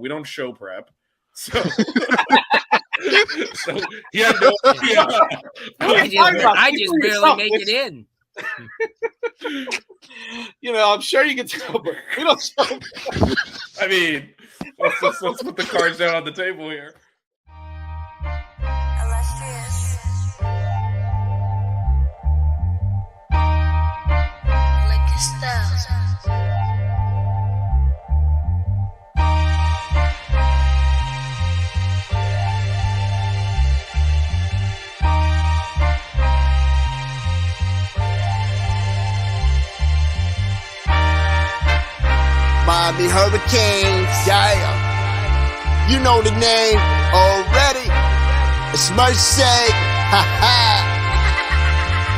We don't show prep. So, so he had no idea. I just barely make it in. I'm sure you can tell, but we don't show. I mean, let's put the cards down on the table here. Miami Hurricanes, yeah. You know the name already. It's Mercy. Ha ha.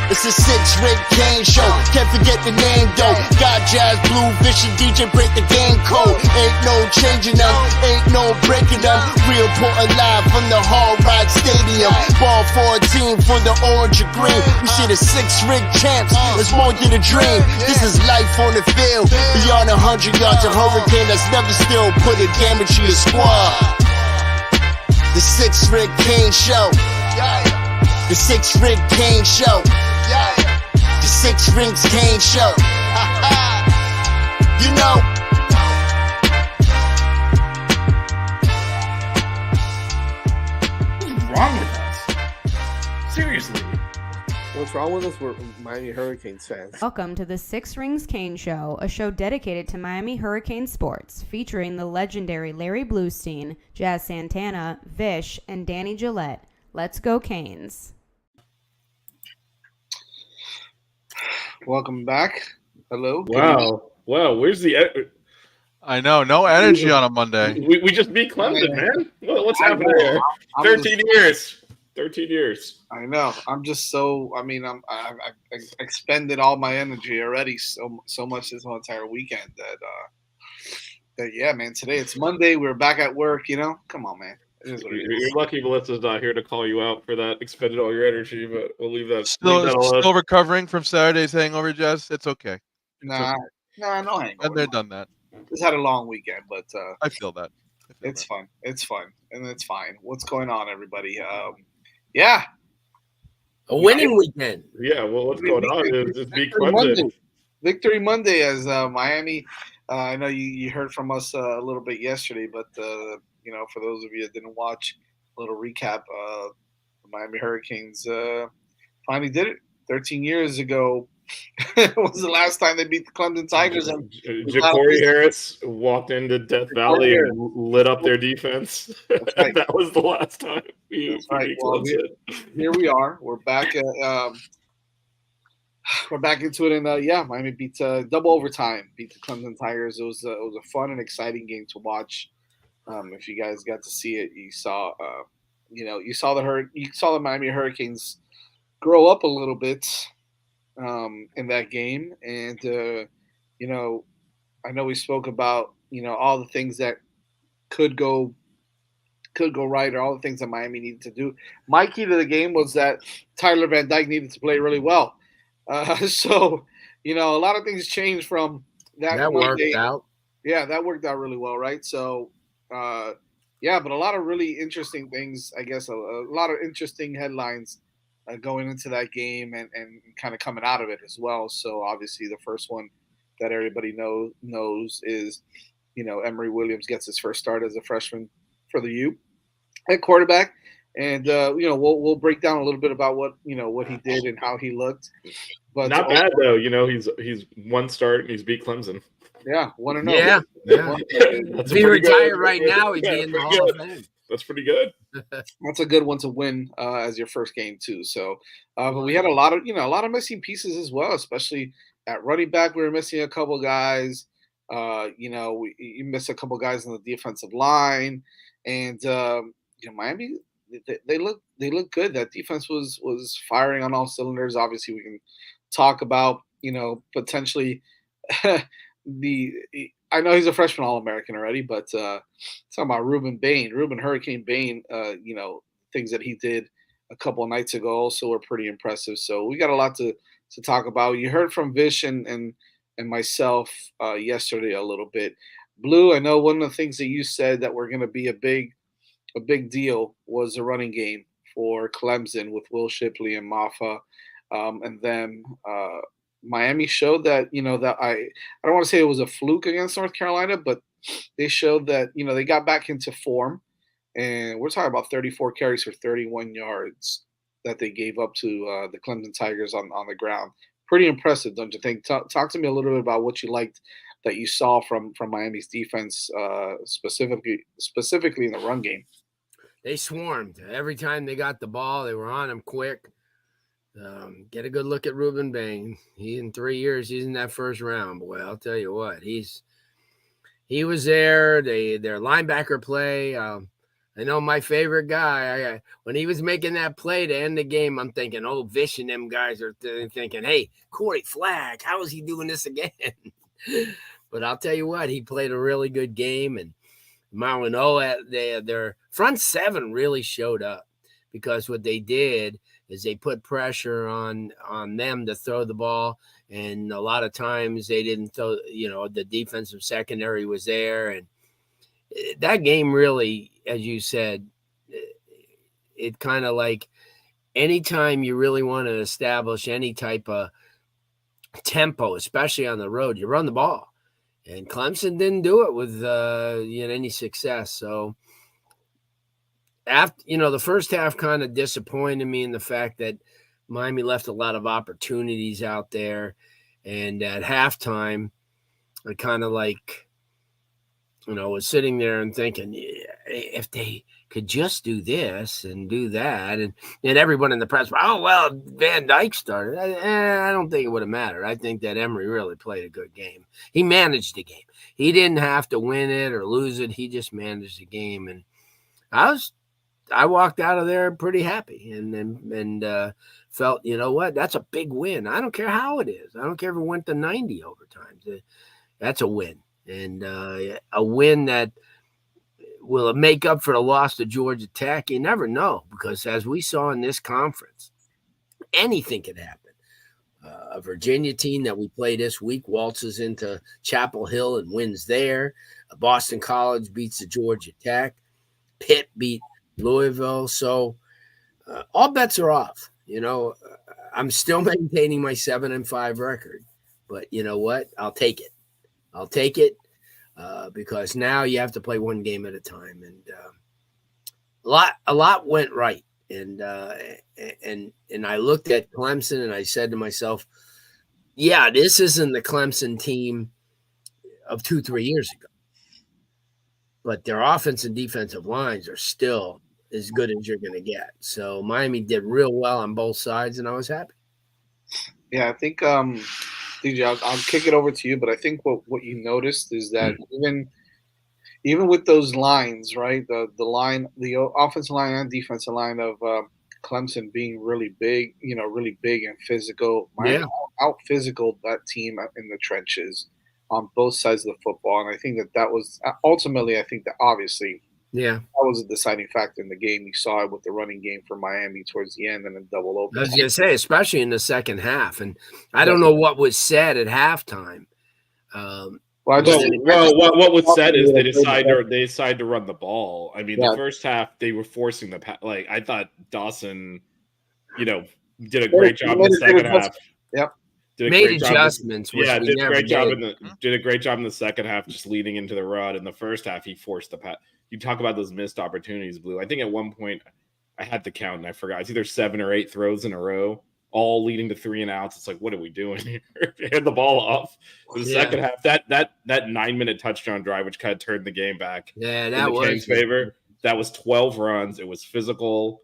It's a 6-ring Kane show. Can't forget the name though. Got Jazz, Blue, Vision, DJ break the game code. Ain't no changing them, ain't no breaking them. Real Portland live from the Hard Rock Stadium. Ball 14 for the orange and green. We see the 6-ring champs. It's more than a dream. This is life on the field. Beyond 100 yards, a hurricane that's never still put a damage to your squad. The 6-ring Kane show. The 6-ring Kane show. The 6 Rings Kane show. You know. What's wrong with us? Seriously. What's wrong with us? We're Miami Hurricanes fans. Welcome to the 6 Rings Kane Show, a show dedicated to Miami Hurricane sports, featuring the legendary Larry Bluestein, Jazz Santana, Vish, and Danny Gillette. Let's go Canes. Welcome back. Hello. Wow. Where's the... I know. No energy on a Monday. We just beat Clemson, man. What's happening here? 13 years. 13 years. I know. I'm just so... I've expended all my energy already so much this whole entire weekend that yeah, man, today it's Monday. We're back at work, Come on, man. You're lucky Melissa's not here to call you out for that. Expended all your energy, but we'll leave that. Still recovering from Saturday's hangover, Jess. It's okay. No hangover. And they're done that. Just had a long weekend, but I feel that. It's fun. It's fun, and it's fine. What's going on, everybody? Yeah, a winning weekend. Yeah. Well, what's going on is beat Clemson. Victory Monday as Miami. I know you heard from us a little bit yesterday, but. For those of you that didn't watch, a little recap. The Miami Hurricanes finally did it. 13 years ago was the last time they beat the Clemson Tigers. Ja'Cory Harris walked into Death Valley and lit up their defense. Right. That was the last time. Well, here we are. We're back. We're back into it, and Miami beat double overtime. Beat the Clemson Tigers. It was a fun and exciting game to watch. If you guys got to see it, you saw, you saw the Miami Hurricanes grow up a little bit in that game, and I know we spoke about all the things that could go right, or all the things that Miami needed to do. My key to the game was that Tyler Van Dyke needed to play really well. So a lot of things changed from that. That worked out. Yeah, that worked out really well, right? So. But a lot of really interesting things, I guess, a lot of interesting headlines going into that game and kind of coming out of it as well. So obviously the first one that everybody knows is, Emory Williams gets his first start as a freshman for the U at quarterback. And, we'll break down a little bit about what he did and how he looked. But not bad though. He's one start and he's beat Clemson. Yeah, 1-0. Yeah. If he retired right now, he'd be in the Hall of Fame. That's pretty good. That's a good one to win as your first game too. So, but we had a lot of missing pieces as well, especially at running back. We were missing a couple guys. You missed a couple guys on the defensive line, and Miami they look good. That defense was firing on all cylinders. Obviously, we can talk about potentially. I know he's a freshman All-American already, but talking about Ruben Hurricane Bain, things that he did a couple of nights ago also were pretty impressive. So we got a lot to talk about. You heard from Vish and myself yesterday a little bit, Blue, I know one of the things that you said that were going to be a big deal was the running game for Clemson with Will Shipley and Maffa, and then Miami showed that that I don't want to say it was a fluke against North Carolina, but they showed that they got back into form, and we're talking about 34 carries for 31 yards that they gave up to the Clemson Tigers on the ground. Pretty impressive, don't you think? Talk to me a little bit about what you liked that you saw from Miami's defense, specifically in the run game. They swarmed. Every time they got the ball, they were on them quick. Get a good look at Ruben Bain. He in 3 years, he's in that first round. Boy, I'll tell you what, he was there. Their linebacker play. I know my favorite guy. When he was making that play to end the game, I'm thinking, oh, Vish and them guys are thinking, hey, Corey Flagg, how is he doing this again? But I'll tell you what, he played a really good game, and Marlon, their front seven really showed up, because what they did is they put pressure on them to throw the ball, and a lot of times they didn't throw. The defensive secondary was there, and that game really, as you said, it kind of like anytime you really want to establish any type of tempo, especially on the road, you run the ball. And Clemson didn't do it with any success. So after the first half kind of disappointed me in the fact that Miami left a lot of opportunities out there, and at halftime, I kind of was sitting there and thinking, if they could just do this and do that, and everyone in the press, oh, well, Van Dyke started. I don't think it would have mattered. I think that Emory really played a good game. He managed the game. He didn't have to win it or lose it. He just managed the game, and I walked out of there pretty happy, and felt, what, that's a big win. I don't care how it is. I don't care if it went to 90 overtimes. That's a win. And a win that will make up for the loss to Georgia Tech. You never know, because as we saw in this conference, anything could happen. A Virginia team that we play this week waltzes into Chapel Hill and wins there. Boston College beats the Georgia Tech. Pitt beat Louisville. So all bets are off. I'm still maintaining my 7-5 record, but you know what? I'll take it. Because now you have to play one game at a time, and a lot went right. And I looked at Clemson and I said to myself, yeah, this isn't the Clemson team of 2-3 years ago, but their offense and defensive lines are still as good as you're going to get. So Miami did real well on both sides, and I was happy. Yeah, I think DJ, I'll kick it over to you, but I think what you noticed is that even with those lines, right, the offensive line and defensive line of Clemson being really big, really big and physical, out physical that team in the trenches on both sides of the football, and I think that was ultimately, I think that obviously, that was a deciding factor in the game. You saw it with the running game for Miami towards the end, and then double overtime. I was going to say, especially in the second half, and I don't know what was said at halftime. What was said is they decided to run the ball. I mean, the first half they were forcing the pass. Like, I thought Dawson, did a great job in the second half. Yep. Made adjustments. Did a great job in the second half, just leading into the run. In the first half, he forced the pass. You talk about those missed opportunities, Blue. I think at one point I had to count and I forgot. It's either 7 or 8 throws in a row, all leading to 3 and outs. It's like, what are we doing here? Hand the ball off. For the second half, that 9-minute touchdown drive, which kind of turned the game back. Yeah, that was Canes' favor. That was 12 runs. It was physical.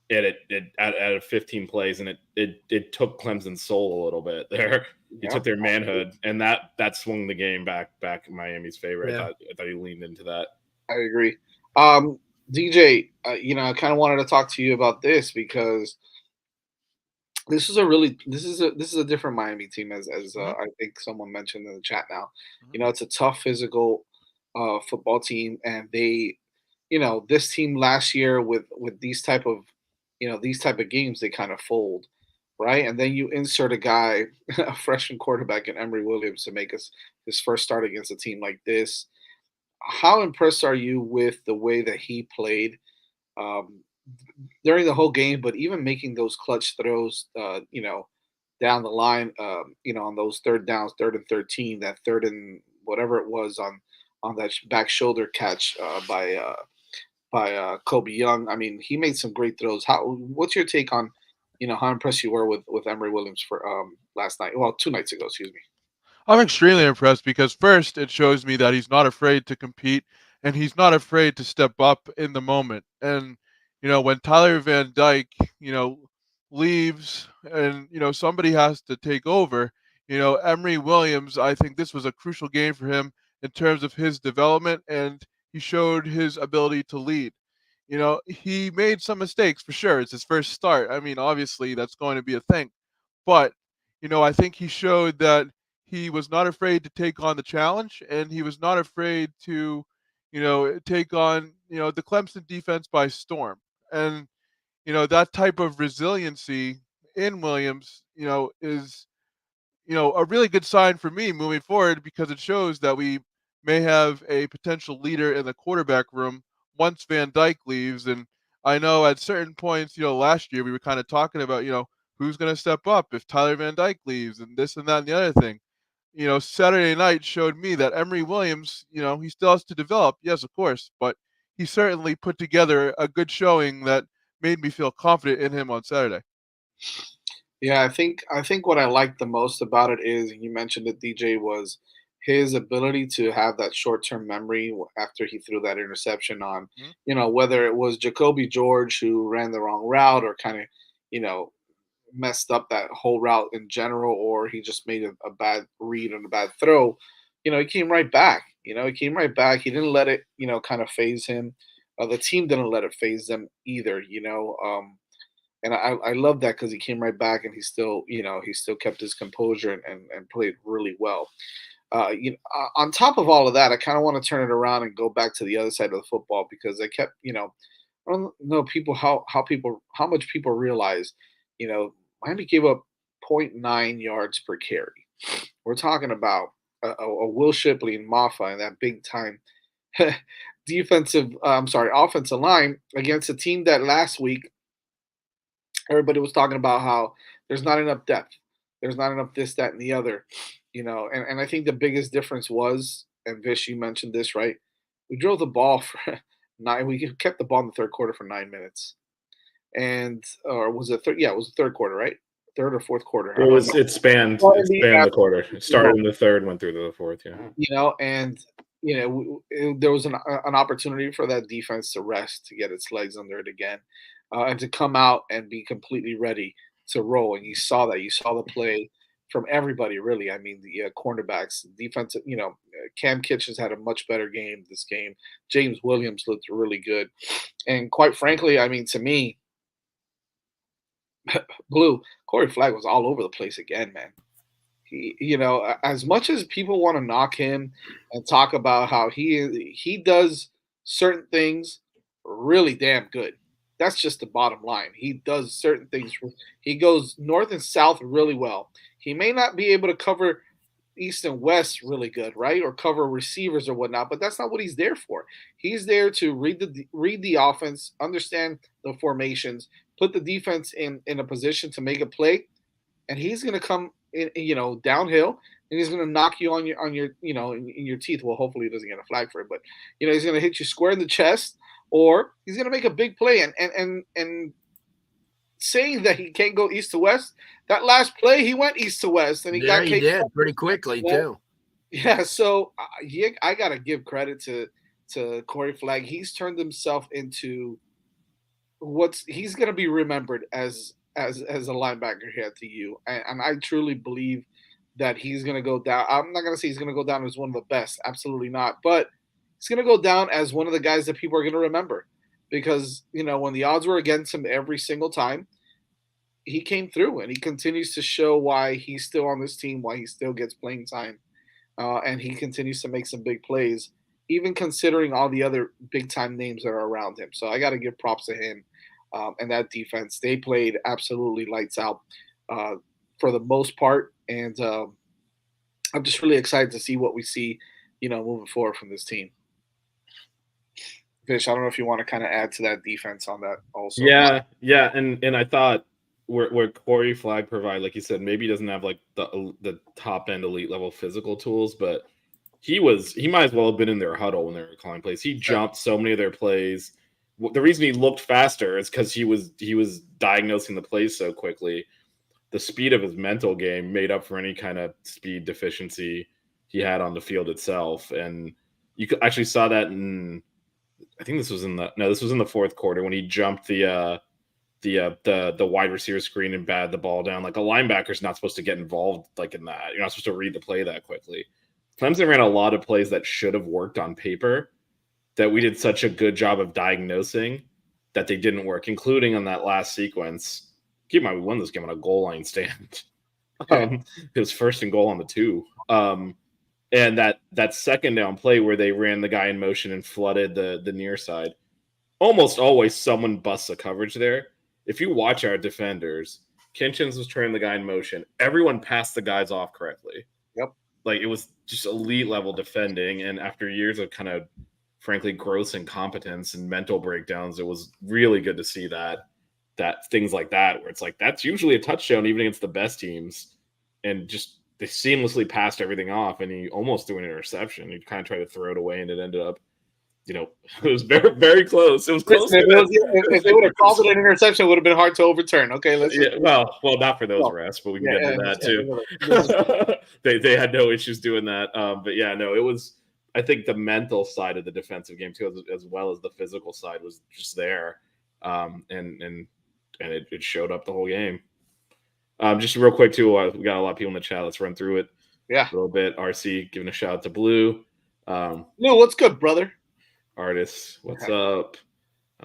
And it at 15 plays, and it took Clemson's soul a little bit there. It took their manhood, and that swung the game back in Miami's favor. Yeah. I thought he leaned into that. I agree. DJ, I kind of wanted to talk to you about this because this is a different Miami team, as I think someone mentioned in the chat now. It's a tough physical football team, and they, this team last year with these type of games, they kind of fold, right? And then you insert a guy, a freshman quarterback in Emory Williams, to make his first start against a team like this. how impressed are you with the way that he played during the whole game, but even making those clutch throws, down the line, on those third downs, 3rd and 13, that third and whatever it was on that back shoulder catch by Kobe Young. I mean, he made some great throws. What's your take on, how impressed you were with Emory Williams for last night? Well, 2 nights ago, excuse me. I'm extremely impressed because first, it shows me that he's not afraid to compete and he's not afraid to step up in the moment. And, when Tyler Van Dyke, leaves and, somebody has to take over, Emory Williams, I think this was a crucial game for him in terms of his development, and he showed his ability to lead. He made some mistakes for sure. It's his first start. I mean, obviously, that's going to be a thing. But, I think he showed that he was not afraid to take on the challenge, and he was not afraid to, take on, the Clemson defense by storm. And, that type of resiliency in Williams, is, a really good sign for me moving forward because it shows that we may have a potential leader in the quarterback room once Van Dyke leaves. And I know at certain points, last year we were kind of talking about, who's going to step up if Tyler Van Dyke leaves and this and that and the other thing. Saturday night showed me that Emory Williams, he still has to develop. Yes, of course, but he certainly put together a good showing that made me feel confident in him on Saturday. Yeah, I think what I liked the most about it is, and you mentioned it, DJ, was his ability to have that short-term memory after he threw that interception on, Mhm. whether it was Jacoby George who ran the wrong route or kind of, you know, messed up that whole route in general, or he just made a bad read and a bad throw. He came right back. He came right back. He didn't let it, kind of phase him. The team didn't let it phase them either. And I love that because he came right back and he still kept his composure and played really well. On top of all of that, I kind of want to turn it around and go back to the other side of the football because I kept, I don't know people how much people realize, Miami gave up zero point 0.9 yards per carry. We're talking about a Will Shipley and Maffa and that big time offensive line against a team that last week everybody was talking about how there's not enough depth. There's not enough this, that, and the other. And I think the biggest difference was, and Vish, you mentioned this, right? We drove the ball for we kept the ball in the third quarter for 9 minutes. And or was it third? Yeah, it was the third quarter, right? Third or fourth quarter. It spanned the quarter. It started in the third, went through to the fourth. Yeah. And there was an opportunity for that defense to rest, to get its legs under it again, and to come out and be completely ready to roll. And you saw that. You saw the play from everybody, really. I mean, the cornerbacks, defensive. Cam Kitchens had a much better game this game. James Williams looked really good, and quite frankly, I mean, to me, Blue Corey Flagg was all over the place again, man. As much as people want to knock him and talk about how he does certain things really damn good. That's just the bottom line. He does certain things. He goes north and south really well. He may not be able to cover east and west really good, right? Or cover receivers or whatnot, but that's not what he's there for. He's there to read the offense, understand the formations, put the defense in a position to make a play, and he's going to come downhill, and he's going to knock you on your in your teeth. Well, hopefully he doesn't get a flag for it, but he's going to hit you square in the chest, or he's going to make a big play. And saying that he can't go east to west, that last play he went east to west, and he did pretty quickly too. Yeah, so I got to give credit to Corey Flagg. He's turned himself into he's going to be remembered as a linebacker here at TU, and I truly believe that he's going to go down. I'm not going to say he's going to go down as one of the best, absolutely not, but he's going to go down as one of the guys that people are going to remember because when the odds were against him every single time, he came through, and he continues to show why he's still on this team, why he still gets playing time, and he continues to make some big plays, even considering all the other big time names that are around him. So I got to give props to him. And that defense, they played absolutely lights out for the most part. And I'm just really excited to see what we see, moving forward from this team. Vish, I don't know if you want to kind of add to that defense on that also. Yeah, and I thought where Corey Flagg provide, like you said, maybe he doesn't have like the top end elite level physical tools, but he might as well have been in their huddle when they were calling plays. He jumped so many of their plays. The reason he looked faster is because he was diagnosing the plays so quickly. The speed of his mental game made up for any kind of speed deficiency he had on the field itself, and you actually saw that in. I think this was in the fourth quarter when he jumped the wide receiver screen and batted the ball down. Like, a linebacker's not supposed to get involved like in that. You're not supposed to read the play that quickly. Clemson ran a lot of plays that should have worked on paper that we did such a good job of diagnosing that they didn't work, including on that last sequence. Keep in mind, we won this game on a goal line stand. It was first and goal on the 2. And that second down play where they ran the guy in motion and flooded the near side, almost always someone busts a coverage there. If you watch our defenders, Kinchins was turning the guy in motion. Everyone passed the guys off correctly. Yep. Like, it was just elite level defending. And after years of kind of, frankly, gross incompetence and mental breakdowns, it was really good to see that things like that, where it's like, that's usually a touchdown even against the best teams. And just they seamlessly passed everything off, and he almost threw an interception. He kind of tried to throw it away, and it ended up, it was very, very close. It was close. If they would have called it an interception, it would have been hard to overturn. Okay, well, not for those refs, but we can get to that too. They had no issues doing that. But yeah, no, it was. I think the mental side of the defensive game too, as well as the physical side, was just there, and it showed up the whole game. Just real quick too, we got a lot of people in the chat. Let's run through it. Yeah, a little bit. RC giving a shout out to Blue. No, what's good, brother? Artists, what's up?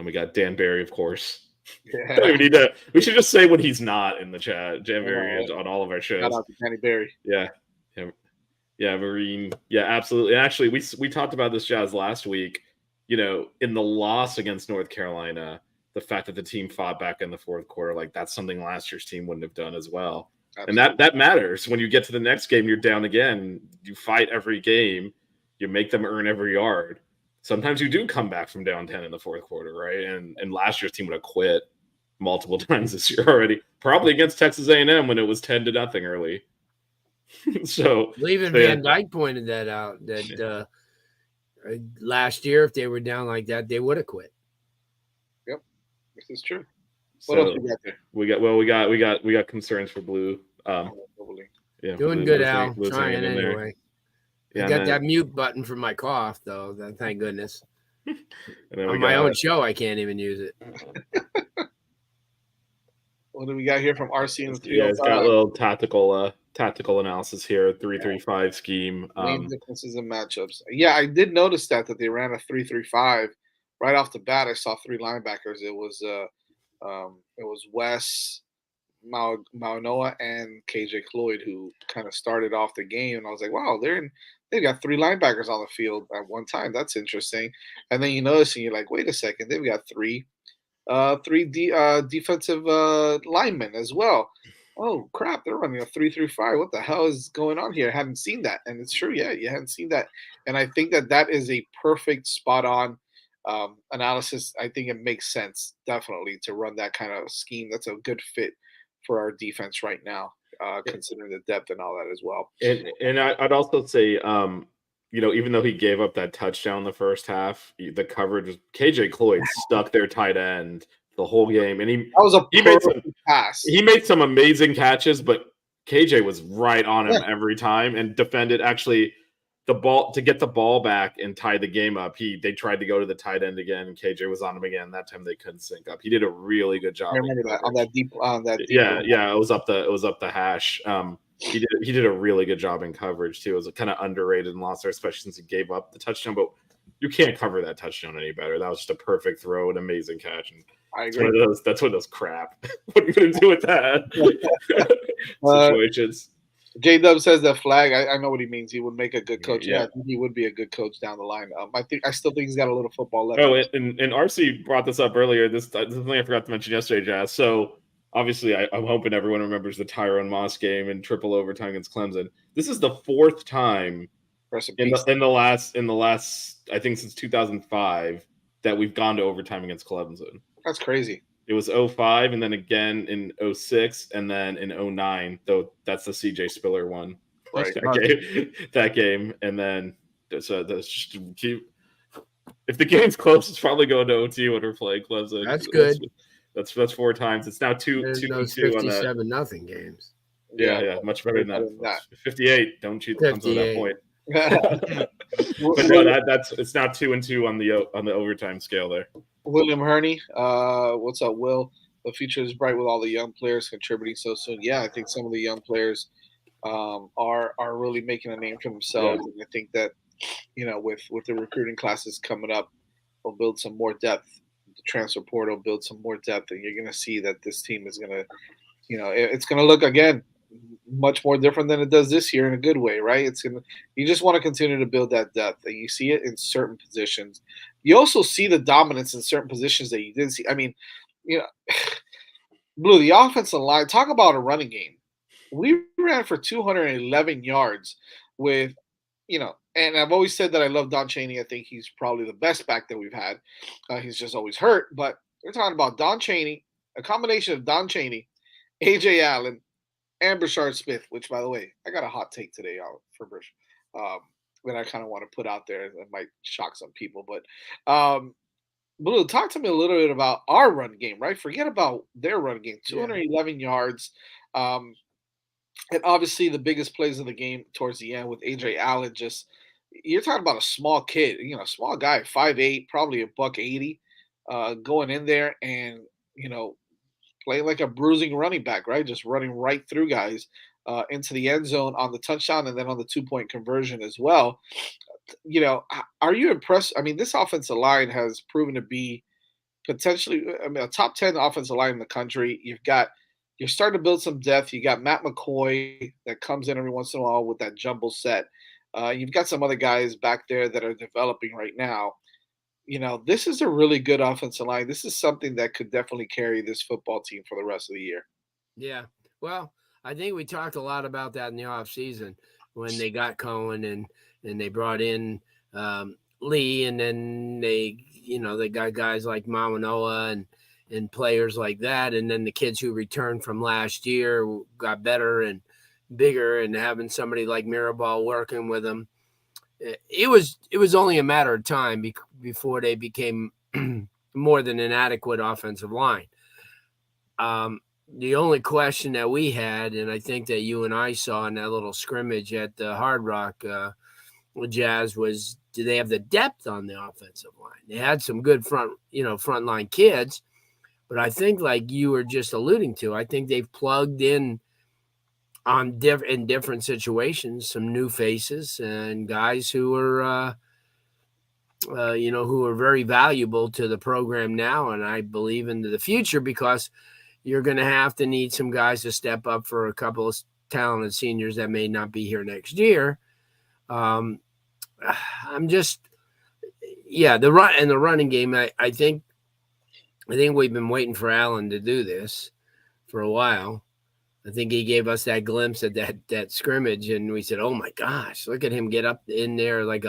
We got Dan Barry, of course. Yeah. We should just say when he's not in the chat. Dan Barry is on all of our shows. Shout out to Danny Barry. Yeah, Marine. Yeah, absolutely. And actually, we talked about this, Jazz, last week. In the loss against North Carolina, the fact that the team fought back in the fourth quarter, like, that's something last year's team wouldn't have done as well. Absolutely. And that matters. When you get to the next game, you're down again. You fight every game. You make them earn every yard. Sometimes you do come back from down 10 in the fourth quarter, right? And last year's team would have quit multiple times this year already, probably against Texas A&M when it was 10-0 early. So even Van Dyke pointed that out, that last year, if they were down like that, they would have quit. Yep, this is true. What else you got there? We got concerns for Blue. Doing Blue, good, Al. Trying anyway. I got that mute button for my cough, though. Thank goodness. On my own show, I can't even use it. What do we got here from RC in the 305? Yeah, it's got a little tactical analysis here. 3-3-5 scheme. Main differences and matchups. Yeah, I did notice that they ran a 3-3-5 right off the bat. I saw 3 linebackers. It was Wes, Maunoa, and KJ Cloyd who kind of started off the game, and I was like, wow, they've got 3 linebackers on the field at one time. That's interesting. And then you notice, and you're like, wait a second, they've got three defensive linemen as well. Oh crap, they're running a 3-3-5. What the hell is going on here? I haven't seen that. And it's true, yeah, you haven't seen that. And I think that is a perfect spot on analysis. I think it makes sense definitely to run that kind of scheme. That's a good fit for our defense right now, considering the depth and all that as well. And I'd also say, even though he gave up that touchdown in the first half, the coverage was KJ Cloyd stuck their tight end the whole game, and he made some amazing catches, but KJ was right on him every time and defended. Actually, the ball to get the ball back and tie the game up. They tried to go to the tight end again, and KJ was on him again. That time they couldn't sync up. He did a really good job. I remember that on that deep. Yeah, it was up the hash. He did a really good job in coverage too. It was kind of underrated and lost there, especially since he gave up the touchdown. But you can't cover that touchdown any better. That was just a perfect throw, an amazing catch. And I agree. That's one of those crap. What are you going to do with that? Situations. J-Dub says that Flag. I know what he means. He would make a good coach. Yeah, I think he would be a good coach down the line. I still think he's got a little football left. Oh, and RC brought this up earlier. This is something I forgot to mention yesterday, Jazz. So obviously, I'm hoping everyone remembers the Tyrone Moss game in triple overtime against Clemson. This is the 4th time in the last, I think since 2005, that we've gone to overtime against Clemson. That's crazy. It was 05 and then again in 06 and then in 09, though that's the CJ Spiller one. Right. That game. And then that's just keep. If the game's close, it's probably going to OT when we're playing Clemson. That's good. That's 4 times. It's now 2 There's 2 those 2 on that. 57-0 games. Yeah, much better than that. 58. Don't cheat the Clemson at that point. But no, it's now 2-2 on the overtime scale there. William Herney, what's up, Will? The future is bright with all the young players contributing so soon. Yeah, I think some of the young players are really making a name for themselves, and I think that with the recruiting classes coming up, we'll build some more depth. The transfer portal build some more depth, and you're going to see that this team is going to, it's going to look again much more different than it does this year in a good way, right? You just want to continue to build that depth, and you see it in certain positions. You also see the dominance in certain positions that you didn't see. I mean, Blue, the offensive line, talk about a running game. We ran for 211 yards with, and I've always said that I love Don Chaney. I think he's probably the best back that we've had. He's just always hurt, but we're talking about Don Chaney, a combination of Don Chaney, A.J. Allen, and Brashard Smith, which, by the way, I got a hot take today for Brish that I kind of want to put out there. That might shock some people. But, Blue, talk to me a little bit about our run game, right? Forget about their run game. 211 yards. And obviously the biggest plays of the game towards the end with A.J. Allen you're talking about a small kid, small guy, 5'8", probably $180, going in there and, playing like a bruising running back, right? Just running right through guys into the end zone on the touchdown and then on the 2-point conversion as well. Are you impressed? I mean, this offensive line has proven to be potentially, a top 10 offensive line in the country. You're starting to build some depth. You got Matt McCoy that comes in every once in a while with that jumbo set. You've got some other guys back there that are developing right now. This is a really good offensive line. This is something that could definitely carry this football team for the rest of the year. Yeah. Well, I think we talked a lot about that in the offseason when they got Cohen and they brought in Lee, and then they got guys like Mawanoa and players like that. And then the kids who returned from last year got better and bigger, and having somebody like Mirabal working with them. It was only a matter of time before they became more than an adequate offensive line. The only question that we had, and I think that you and I saw in that little scrimmage at the Hard Rock Jazz, was, do they have the depth on the offensive line? They had some good frontline kids, but I think, like you were just alluding to, I think they've plugged in in different situations some new faces and guys who are who are very valuable to the program now, and I believe into the future, because you're going to have to need some guys to step up for a couple of talented seniors that may not be here next year. The running game, I think we've been waiting for Allen to do this for a while. I think he gave us that glimpse at that scrimmage, and we said, oh my gosh, look at him get up in there like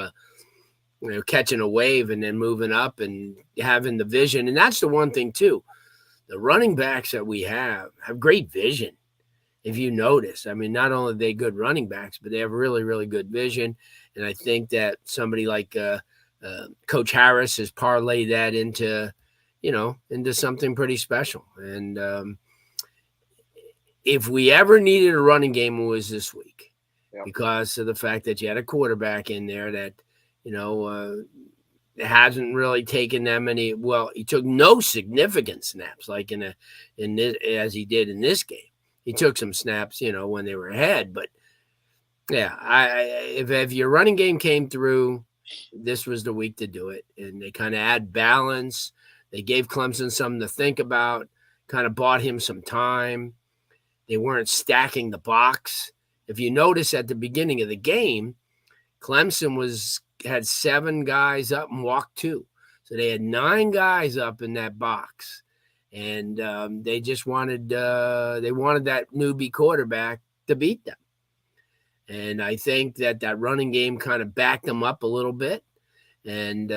catching a wave and then moving up and having the vision. And that's the one thing too. The running backs that we have great vision. If you notice, I mean, not only are they good running backs, but they have really, really good vision. And I think that somebody like Coach Harris has parlayed that into something pretty special. And if we ever needed a running game, it was this week, because of the fact that you had a quarterback in there that, hasn't really taken that many. Well, he took no significant snaps like in this, as he did in this game. He took some snaps, when they were ahead. But yeah, if your running game came through, this was the week to do it. And they kind of add balance. They gave Clemson something to think about, kind of bought him some time. They weren't stacking the box. If you notice at the beginning of the game, Clemson had 7 guys up and walked 2. So they had 9 guys up in that box. And they just wanted that newbie quarterback to beat them. And I think that running game kind of backed them up a little bit. And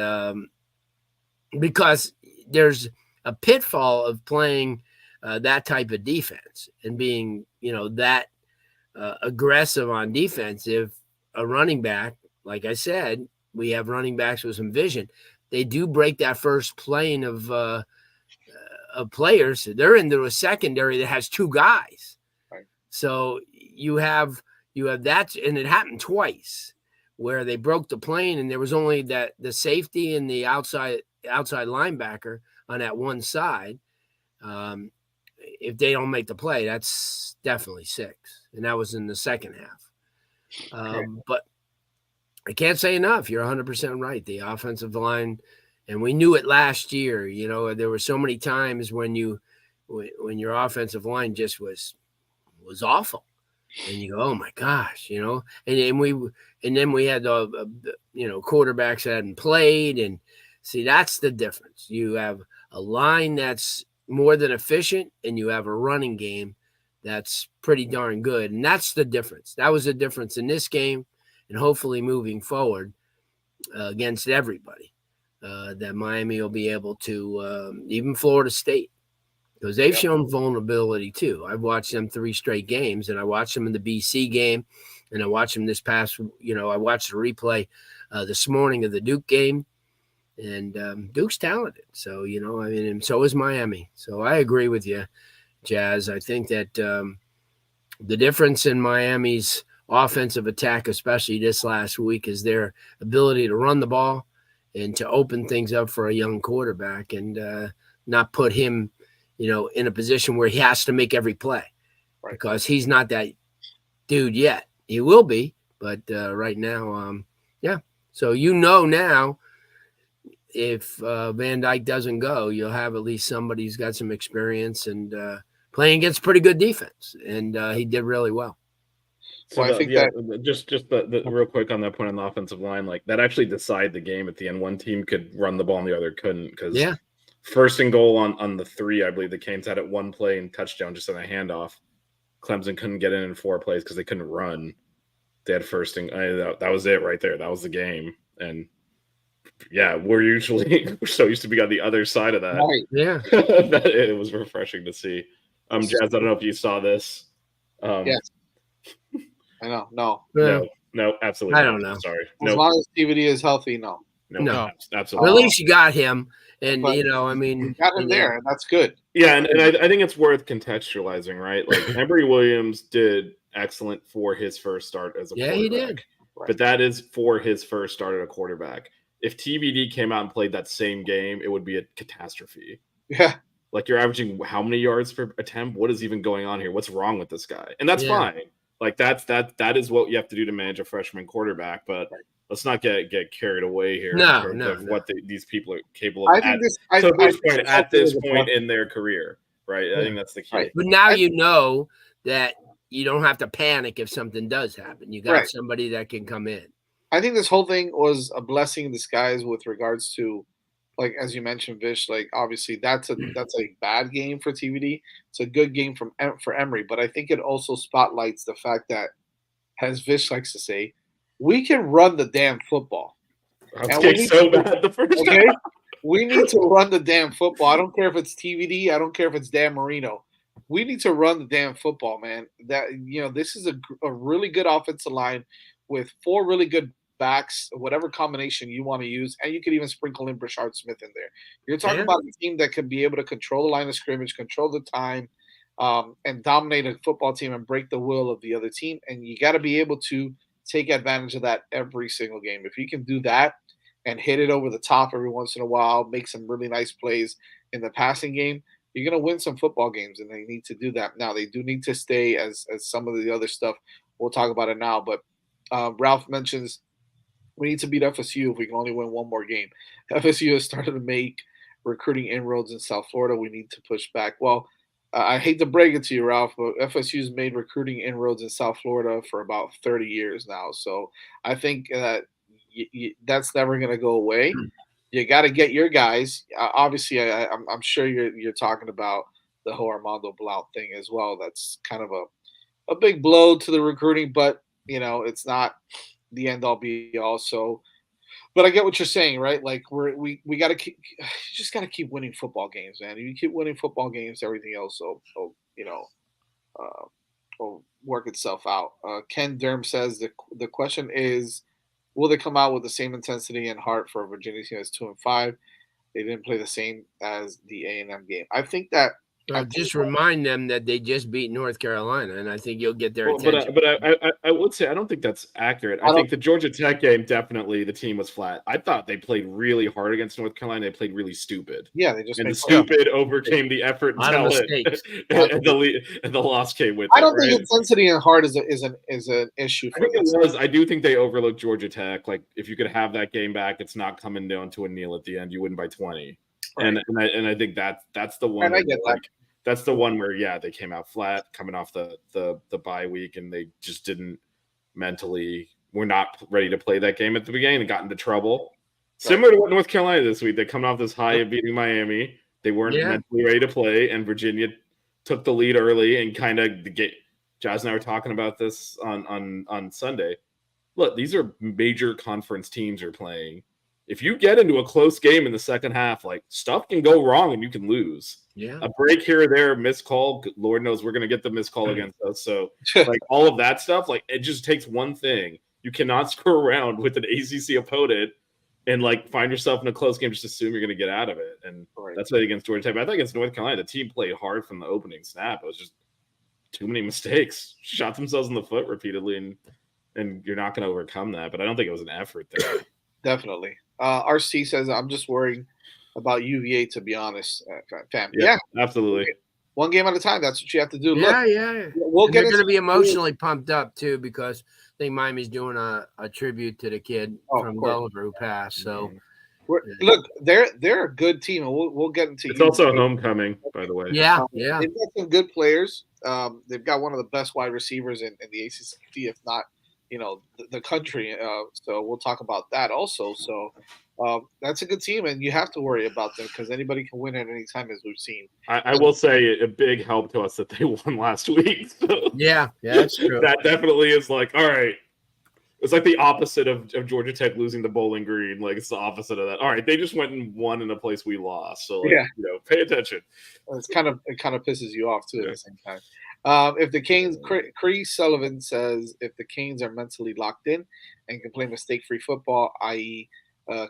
because there's a pitfall of playing that type of defense and being, that aggressive on defense. If a running back, like I said, we have running backs with some vision. They do break that first plane of players. They're into a secondary that has two guys. Right. So you have that, and it happened twice where they broke the plane, and there was only the safety and the outside linebacker on that one side. If they don't make the play, that's definitely 6. And that was in the second half. But I can't say enough. You're 100% right. The offensive line, and we knew it last year. There were so many times when your offensive line just was awful, and you go, oh my gosh, and then we had the quarterbacks that hadn't played, and see, that's the difference. You have a line that's more than efficient, and you have a running game that's pretty darn good, and that's the difference. That was the difference in this game, and hopefully moving forward against everybody, that Miami will be able to, even Florida State, because they've shown vulnerability too. I've watched them 3 straight games, and I watched them in the BC game, and I watched them this past, I watched the replay this morning of the Duke game, and Duke's talented. So, and so is Miami. So I agree with you, Jazz. I think that the difference in Miami's offensive attack, especially this last week, is their ability to run the ball and to open things up for a young quarterback and not put him, in a position where he has to make every play, because he's not that dude yet. He will be, but right now, So now, if Van Dyke doesn't go, you'll have at least somebody who's got some experience and playing against pretty good defense, and he did really well. So I think that just the real quick on that point on the offensive line, like that actually decided the game at the end. One team could run the ball and the other couldn't, because first and goal on the 3, I believe the Canes had it 1 play and touchdown just on a handoff. Clemson couldn't get in 4 plays because they couldn't run. They had first and that was it right there. That was the game. And we're so used to be on the other side of that. Right. Yeah. That it was refreshing to see. Jazz, I don't know if you saw this. Yes. I know. No, absolutely. I don't know. Sorry. As long as DVD is healthy, no. Absolutely. At least you got him, and But you got him there, and that's good. Yeah, and I think it's worth contextualizing, right? Like Emory Williams did excellent for his first start as a quarterback. he did. But that is for his first start at a quarterback. If TVD came out and played that same game, it would be a catastrophe. Yeah. Like, you're averaging how many yards per attempt? What is even going on here? What's wrong with this guy? And that's fine. Like, that is what you have to do to manage a freshman quarterback. But let's not get carried away here in terms of what these people are capable of at this point in their career, right? I think that's the key. Right. But now you know that you don't have to panic if something does happen. You got somebody that can come in. I think this whole thing was a blessing in disguise with regards to, like, as you mentioned, Vish, like, obviously that's a bad game for TVD. It's a good game for Emory, but I think it also spotlights the fact that, as Vish likes to say, we can run the damn football. Bad the first time. We need to run the damn football. I don't care if it's TVD. I don't care if it's Dan Marino. We need to run the damn football, man. This is a really good offensive line with 4 really good backs, whatever combination you want to use, and you could even sprinkle in Brashard Smith in there. You're talking about a team that can be able to control the line of scrimmage, control the time, and dominate a football team and break the will of the other team. And you got to be able to take advantage of that every single game. If you can do that and hit it over the top every once in a while, make some really nice plays in the passing game, you're going to win some football games, and they need to do that. Now, they do need to stay as some of the other stuff. We'll talk about it now, but Ralph mentions we need to beat FSU if we can only win 1 more game. FSU has started to make recruiting inroads in South Florida. We need to push back. Well, I hate to break it to you, Ralph, but FSU's made recruiting inroads in South Florida for about 30 years now. So I think that that's never going to go away. You got to get your guys. Obviously, I'm sure you're talking about the whole Armando Blount thing as well. That's kind of a big blow to the recruiting, but it's not the end all be all. So But I get what you're saying, right? Like we got to keep, you just got to keep winning football games, man. If you keep winning football games, everything else will uh, will work itself out. Ken Derm says the question is, will they come out with the same intensity and heart for Virginia team as 2-5? They didn't play the same as the A&M game. I think that. Just remind them that they just beat North Carolina, and I think you'll get their Well, attention. but I would say I don't think that's accurate. I think the Georgia Tech game, definitely the team was flat. I thought they played really hard against North Carolina. They played really stupid. Yeah, they just and the stupid overcame the effort and talent, and the loss came with it. I don't think intensity and heart is an issue. I think it was. I do think they overlooked Georgia Tech. Like if you could have that game back, it's not coming down to a kneel at the end. You win by 20, right. and I think that's the one. And I get that. That's the one where, they came out flat coming off the bye week, and they just didn't mentally were not ready to play that game at the beginning and got into trouble. Right. Similar to what North Carolina this week. They come off this high of beating Miami. They weren't mentally ready to play, and Virginia took the lead early and kind of Jazz and I were talking about this on Sunday. Look, these are major conference teams you're playing. If you get into a close game in the second half, like stuff can go wrong and you can lose. Yeah. A break here or there, missed call. Lord knows we're going to get the missed call against us. So, like all of that stuff, like it just takes one thing. You cannot screw around with an ACC opponent and like find yourself in a close game. Just assume you're going to get out of it. And that's what against Georgia Tech. But I think against North Carolina, the team played hard from the opening snap. It was just too many mistakes. Shot themselves in the foot repeatedly, and you're not going to overcome that. But I don't think it was an effort there. Definitely. RC says, I'm just worried about UVA, to be honest, fam. Yeah, absolutely. One game at a time. That's what you have to do. Yeah, Look, they're going to be emotionally pumped up, too, because I think Miami's doing a tribute to the kid from Gulliver who passed. So, look, they're a good team, and we'll get into. It's also homecoming, by the way. Yeah. They've got some good players. They've got one of the best wide receivers in the ACC, if not, the country. So we'll talk about that also. So that's a good team, and you have to worry about them because anybody can win at any time, as we've seen. I will say a big help to us that they won last week. So yeah, that's true. That definitely is like, all right. It's like the opposite of Georgia Tech losing the Bowling Green. Like it's the opposite of that. All right, they just went and won in a place we lost. So pay attention. It kind of pisses you off too at the same time. If the Canes, Chris Sullivan says, if the Canes are mentally locked in and can play mistake-free football, i.e.,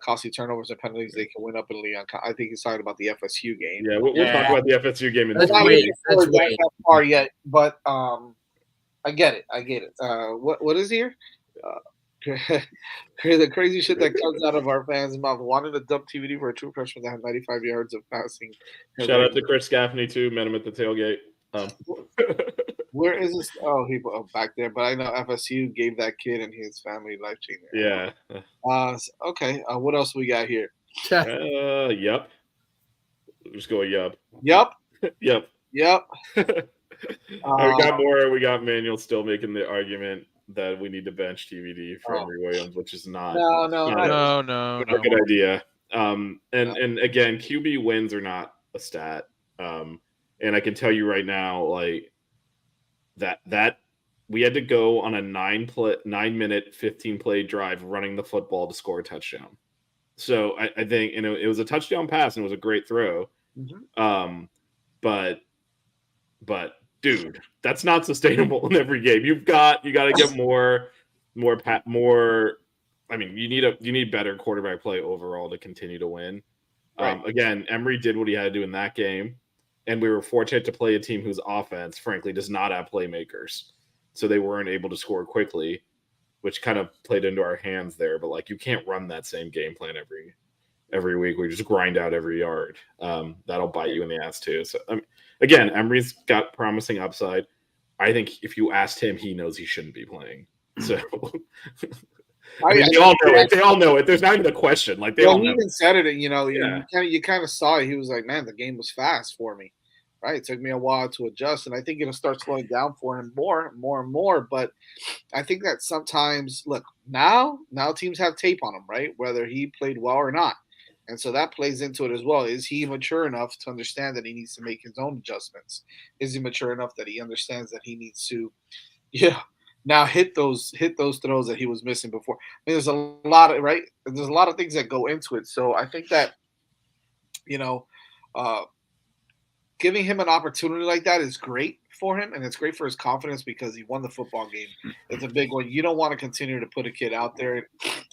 costly turnovers and penalties, they can win up in Leon. I think he's talking about the FSU game. Yeah, we'll talk about the FSU game in that's that far yet, but I get it. What is here? The crazy shit that comes out of our fans' mouth. Wanted to dump TVD for a true freshman that had 95 yards of passing. Shout out to Chris Gaffney too. Met him at the tailgate. Where is this? Oh, he back there. But I know FSU gave that kid and his family life changing. Yeah. Okay. What else we got here? Yup. Just go yup. Yup. Yup. Yup. We got Manuel still making the argument that we need to bench TVD for Emory Williams, which is not. No. A good idea. And again, QB wins are not a stat. And I can tell you right now, like that we had to go on a 9-minute, 15-play drive running the football to score a touchdown. So I think it was a touchdown pass and it was a great throw. Mm-hmm. But dude, that's not sustainable in every game. You got to get more. I mean, you need better quarterback play overall to continue to win. Right. Again, Emory did what he had to do in that game. And we were fortunate to play a team whose offense, frankly, does not have playmakers. So they weren't able to score quickly, which kind of played into our hands there. But, like, you can't run that same game plan every week. We just grind out every yard. That'll bite you in the ass, too. So, again, Emory's got promising upside. I think if you asked him, he knows he shouldn't be playing. So they all know it. They all know it. There's not even a question. Like, they all know. He even said it, you kind of saw it. He was like, man, the game was fast for me. Right. It took me a while to adjust. And I think it'll start slowing down for him more and more. But I think that sometimes, look, now teams have tape on him, right? Whether he played well or not. And so that plays into it as well. Is he mature enough to understand that he needs to make his own adjustments? Is he mature enough that he understands that he needs to, now hit those throws that he was missing before. I mean, there's a lot of There's a lot of things that go into it. So I think that uh, giving him an opportunity like that is great for him, and it's great for his confidence because he won the football game. It's a big one. You don't want to continue to put a kid out there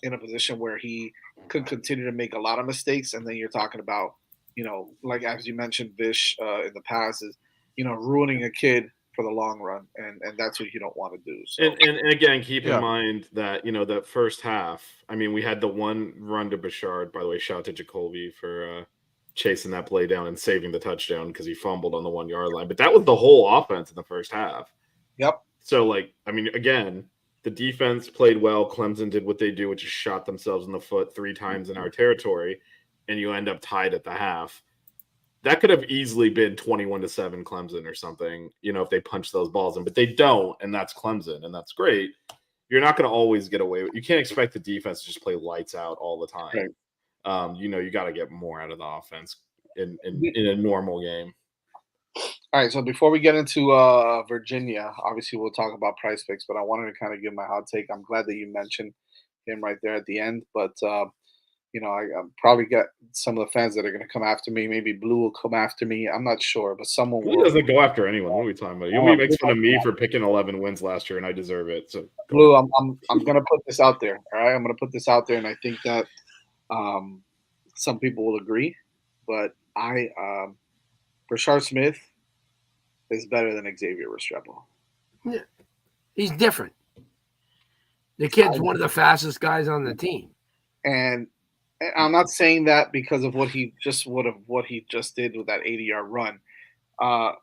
in a position where he could continue to make a lot of mistakes, and then you're talking about, like as you mentioned, Vish in the past is, ruining a kid for the long run, and that's what you don't want to do. So. And again, keep in mind that the first half. I mean, we had the one run to Brashard. By the way, shout out to Jacoby for chasing that play down and saving the touchdown because he fumbled on the 1 yard line. But that was the whole offense in the first half. Yep. So, again, the defense played well. Clemson did what they do, which is shot themselves in the foot 3 times in our territory, and you end up tied at the half. That could have easily been 21-7 Clemson or something, if they punch those balls in. But they don't, and that's Clemson, and that's great. You're not going to always get away with it. You can't expect the defense to just play lights out all the time. Right. You got to get more out of the offense in a normal game. All right, so before we get into Virginia, obviously we'll talk about PrizePicks, but I wanted to kind of give my hot take. I'm glad that you mentioned him right there at the end, but I probably got some of the fans that are going to come after me. Maybe Blue will come after me. I'm not sure, but someone Blue doesn't go after anyone. What are we talking about? You make fun of me for picking 11 wins last year, and I deserve it. So Blue, I'm going to put this out there. All right, I'm going to put this out there, and I think that some people will agree, but Brashard Smith is better than Xavier Restrepo. Yeah. He's different. The kid's one of the fastest guys on the team. And I'm not saying that because of what he just did with that 80-yard run.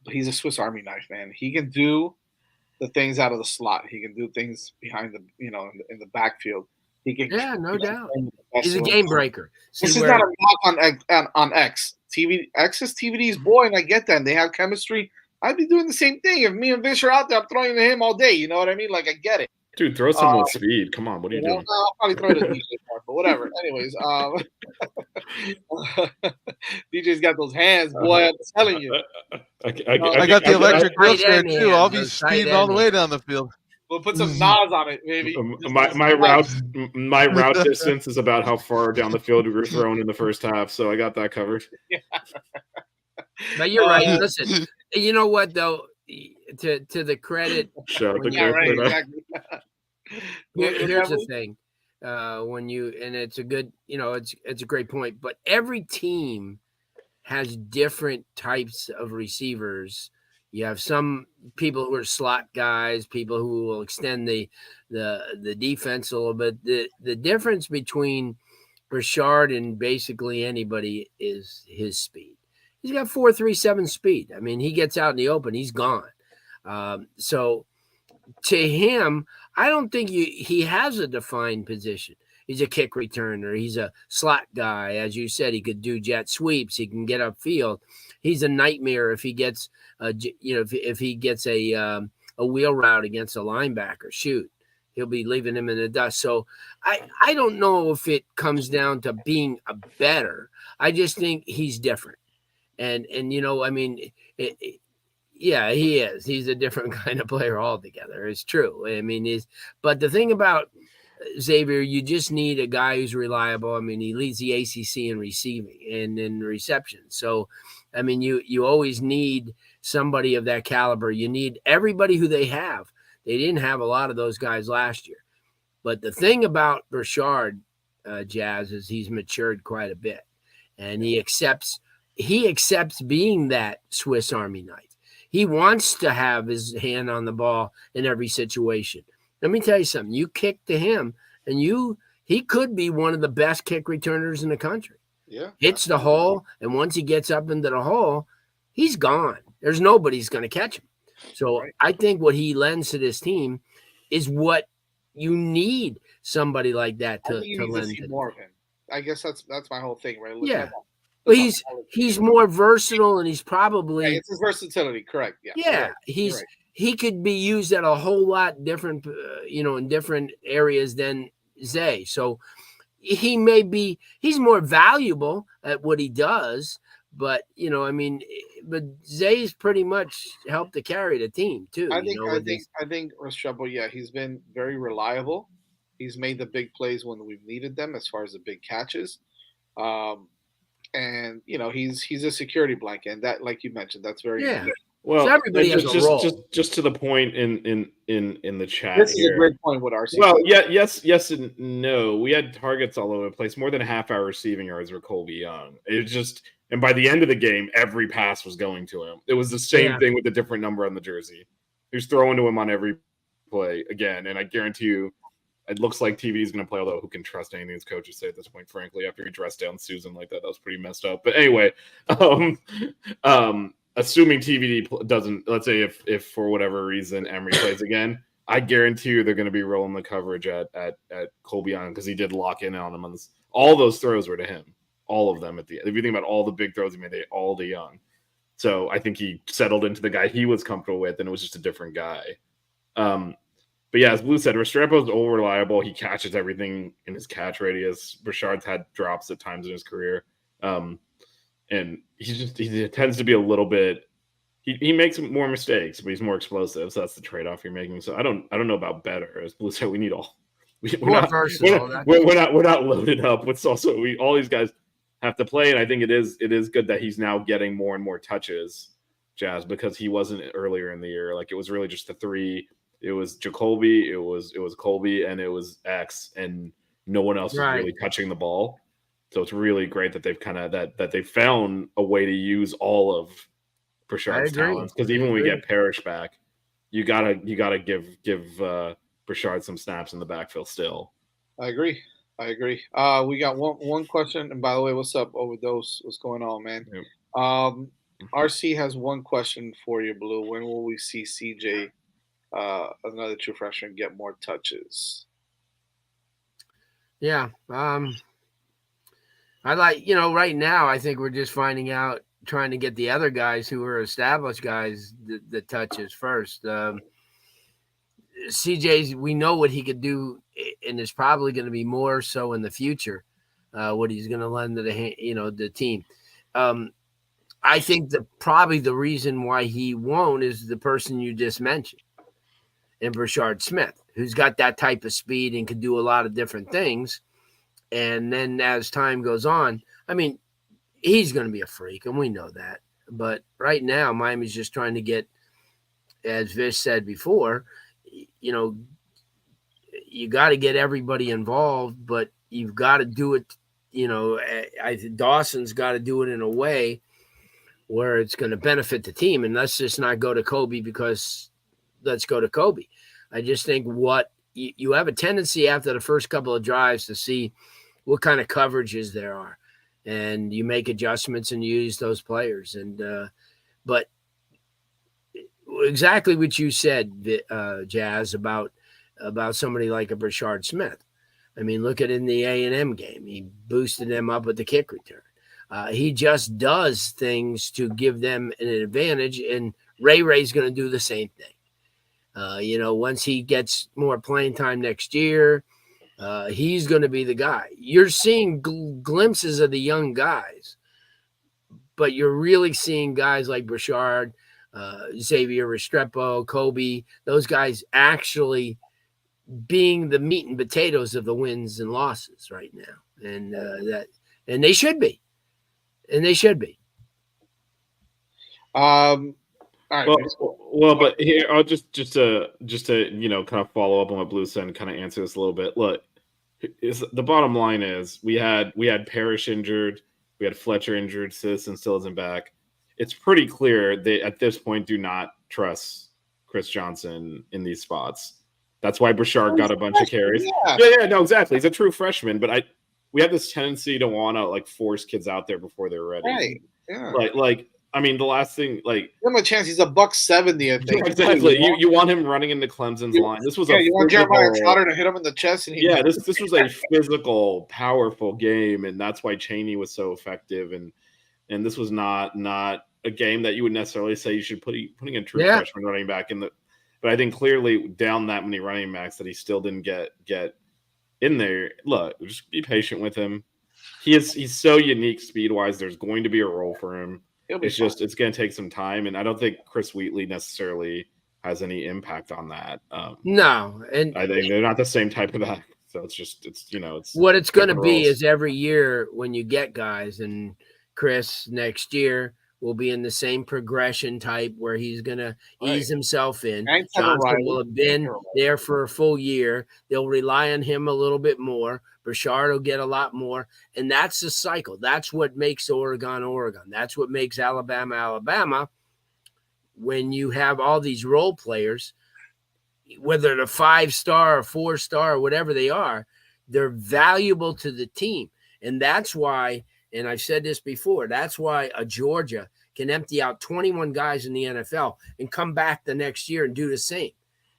He's a Swiss Army knife, man. He can do the things out of the slot. He can do things behind the, in the backfield. He can, no doubt. He's a game breaker. This is not a knock on X. X is TVD's boy, and I get that. And they have chemistry. I'd be doing the same thing. If me and Vish are out there, I'm throwing to him all day. You know what I mean? Like, I get it. Dude, throw some with speed. Come on. What are you doing? I'll probably throw it to DJ part, but whatever. Anyways, DJ's got those hands, boy. I'm telling you. I got the electric wheelchair, too. I'll be speeding all the way down the field. We'll put some Nas on it, maybe. My route distance is about how far down the field we were thrown in the first half, so I got that covered. Yeah. But you're right. Listen, you know what though? To the credit, exactly. Here's the thing. When you and it's a good, it's a great point. But every team has different types of receivers. You have some people who are slot guys, people who will extend the defense a little bit. The difference between Brashard and basically anybody is his speed. He's got 4.37 speed. I mean, he gets out in the open, he's gone. So to him, I don't think he has a defined position. He's a kick returner. He's a slot guy. As you said, he could do jet sweeps. He can get upfield. He's a nightmare if he gets, if he gets a wheel route against a linebacker. Shoot, he'll be leaving him in the dust. So I don't know if it comes down to being a better. I just think he's different. And I mean, yeah, he is. He's a different kind of player altogether. It's true. I mean, but the thing about Xavier, you just need a guy who's reliable. I mean, he leads the ACC in receiving and in reception. So, I mean, you always need somebody of that caliber. You need everybody who they have. They didn't have a lot of those guys last year. But the thing about Brashard, Jazz, is he's matured quite a bit. And he accepts being that Swiss Army knife. He wants to have his hand on the ball in every situation. Let me tell you something. You kick to him, and he could be one of the best kick returners in the country. Yeah. Hits the hole, and once he gets up into the hole, he's gone. There's nobody's going to catch him. So right. I think what he lends to this team is what you need somebody like that to lend to. More of him. I guess that's my whole thing, right? Yeah. Well, he's more versatile, and he's probably it's his versatility, correct? Yeah. Yeah, he could be used at a whole lot different, in different areas than Zay. So he's more valuable at what he does, But I mean, but Zay's pretty much helped to carry the team too. I think Cristobal, yeah, he's been very reliable. He's made the big plays when we've needed them, as far as the big catches. And he's a security blanket, and that, like you mentioned, that's very yeah. good. Well, So everybody has a role. Just to the point in the chat. This here. is a great point with RC. Well, yeah, yes, and no. We had targets all over the place. More than half our receiving yards were Colby Young. It just, and by the end of the game, every pass was going to him. It was the same thing with a different number on the jersey. He was throwing to him on every play again, and I guarantee you, it looks like TV is going to play. Although who can trust anything his coaches say at this point? Frankly, after he dressed down Susan like that was pretty messed up. But anyway, assuming TVD doesn't, let's say if for whatever reason Emery plays again, I guarantee you they're going to be rolling the coverage at Colby Young, because he did lock in on him. All those throws were to him, all of them at the end. If you think about all the big throws he made, they all to Young. So I think he settled into the guy he was comfortable with, and it was just a different guy. But yeah, as Blue said, Restrepo's over reliable. He catches everything in his catch radius. Brashard's had drops at times in his career. And he tends to be a little bit. He makes more mistakes, but he's more explosive. So that's the trade-off you're making. So I don't know about better. As Blue said, we need all. We're not loaded up. What's also all these guys have to play, and I think it is good that he's now getting more and more touches, Jazz, because he wasn't earlier in the year. Like, it was really just the three. It was Jacoby, it was Colby, and it was X, and no one else was really touching the ball. So it's really great that they've kind of that they found a way to use all of Brashard's talents. Because even when we get Parrish back, you gotta give Brashard some snaps in the backfield still. I agree. We got one question, and by the way, what's up, Overdose? What's going on, man? Yep. RC has one question for you, Blue. When will we see CJ, another true freshman, get more touches? Yeah. I like, right now, I think we're just finding out, trying to get the other guys who are established guys the touches first. CJ's, we know what he could do, and there's probably going to be more so in the future, what he's going to lend to the team. I think probably the reason why he won't is the person you just mentioned, and Brashard Smith, who's got that type of speed and can do a lot of different things. And then as time goes on, I mean, he's going to be a freak, and we know that. But right now, Miami's just trying to get, as Vish said before, you got to get everybody involved, but you've got to do it, Dawson's got to do it in a way where it's going to benefit the team. And let's just not go to Kobe because let's go to Kobe. I just think you have a tendency after the first couple of drives to see what kind of coverages there are, and you make adjustments and use those players. And but exactly what you said, Jazz, about somebody like a Brashard Smith. I mean, look at in the A&M game, he boosted them up with the kick return. He just does things to give them an advantage, and Ray's going to do the same thing. Once he gets more playing time next year, he's going to be the guy. You're seeing glimpses of the young guys, but you're really seeing guys like Brashard, Xavier Restrepo, Kobe, those guys actually being the meat and potatoes of the wins and losses right now. And they should be. All right. Well, but here I'll just to kind of follow up on what Blue said and kind of answer this a little bit. Look, the bottom line is we had Parrish injured, we had Fletcher injured, Citizen still isn't back. It's pretty clear they at this point do not trust Chris Johnson in these spots. That's why Brashard got a bunch of carries. Yeah, no, exactly. He's a true freshman, but we have this tendency to want to force kids out there before they're ready. Right. Yeah. I mean, the last thing, give him a chance. He's $170, I think. Exactly. You want him running into Clemson's line. This was you want Jeremiah Trotter to hit him in the chest. And this was a physical, powerful game, and that's why Chaney was so effective. And this was not a game that you would necessarily say you should putting a true freshman running back in the. But I think clearly down that many running backs that he still didn't get in there. Look, just be patient with him. he's so unique speed wise. There's going to be a role for him. It's fine. it's going to take some time, and I don't think Chris Wheatley necessarily has any impact on that. No, and I think they're not the same type of back. So it's what it's going to different be roles. is every year when you get guys, and Chris next year will be in the same progression type where he's going to ease himself in. And Johnson will have been there for a full year. They'll rely on him a little bit more. Brashard will get a lot more. And that's the cycle. That's what makes Oregon. That's what makes Alabama. When you have all these role players, whether they're 5-star or 4-star or whatever they are, they're valuable to the team. And that's why, and I've said this before, that's why a Georgia can empty out 21 guys in the NFL and come back the next year and do the same.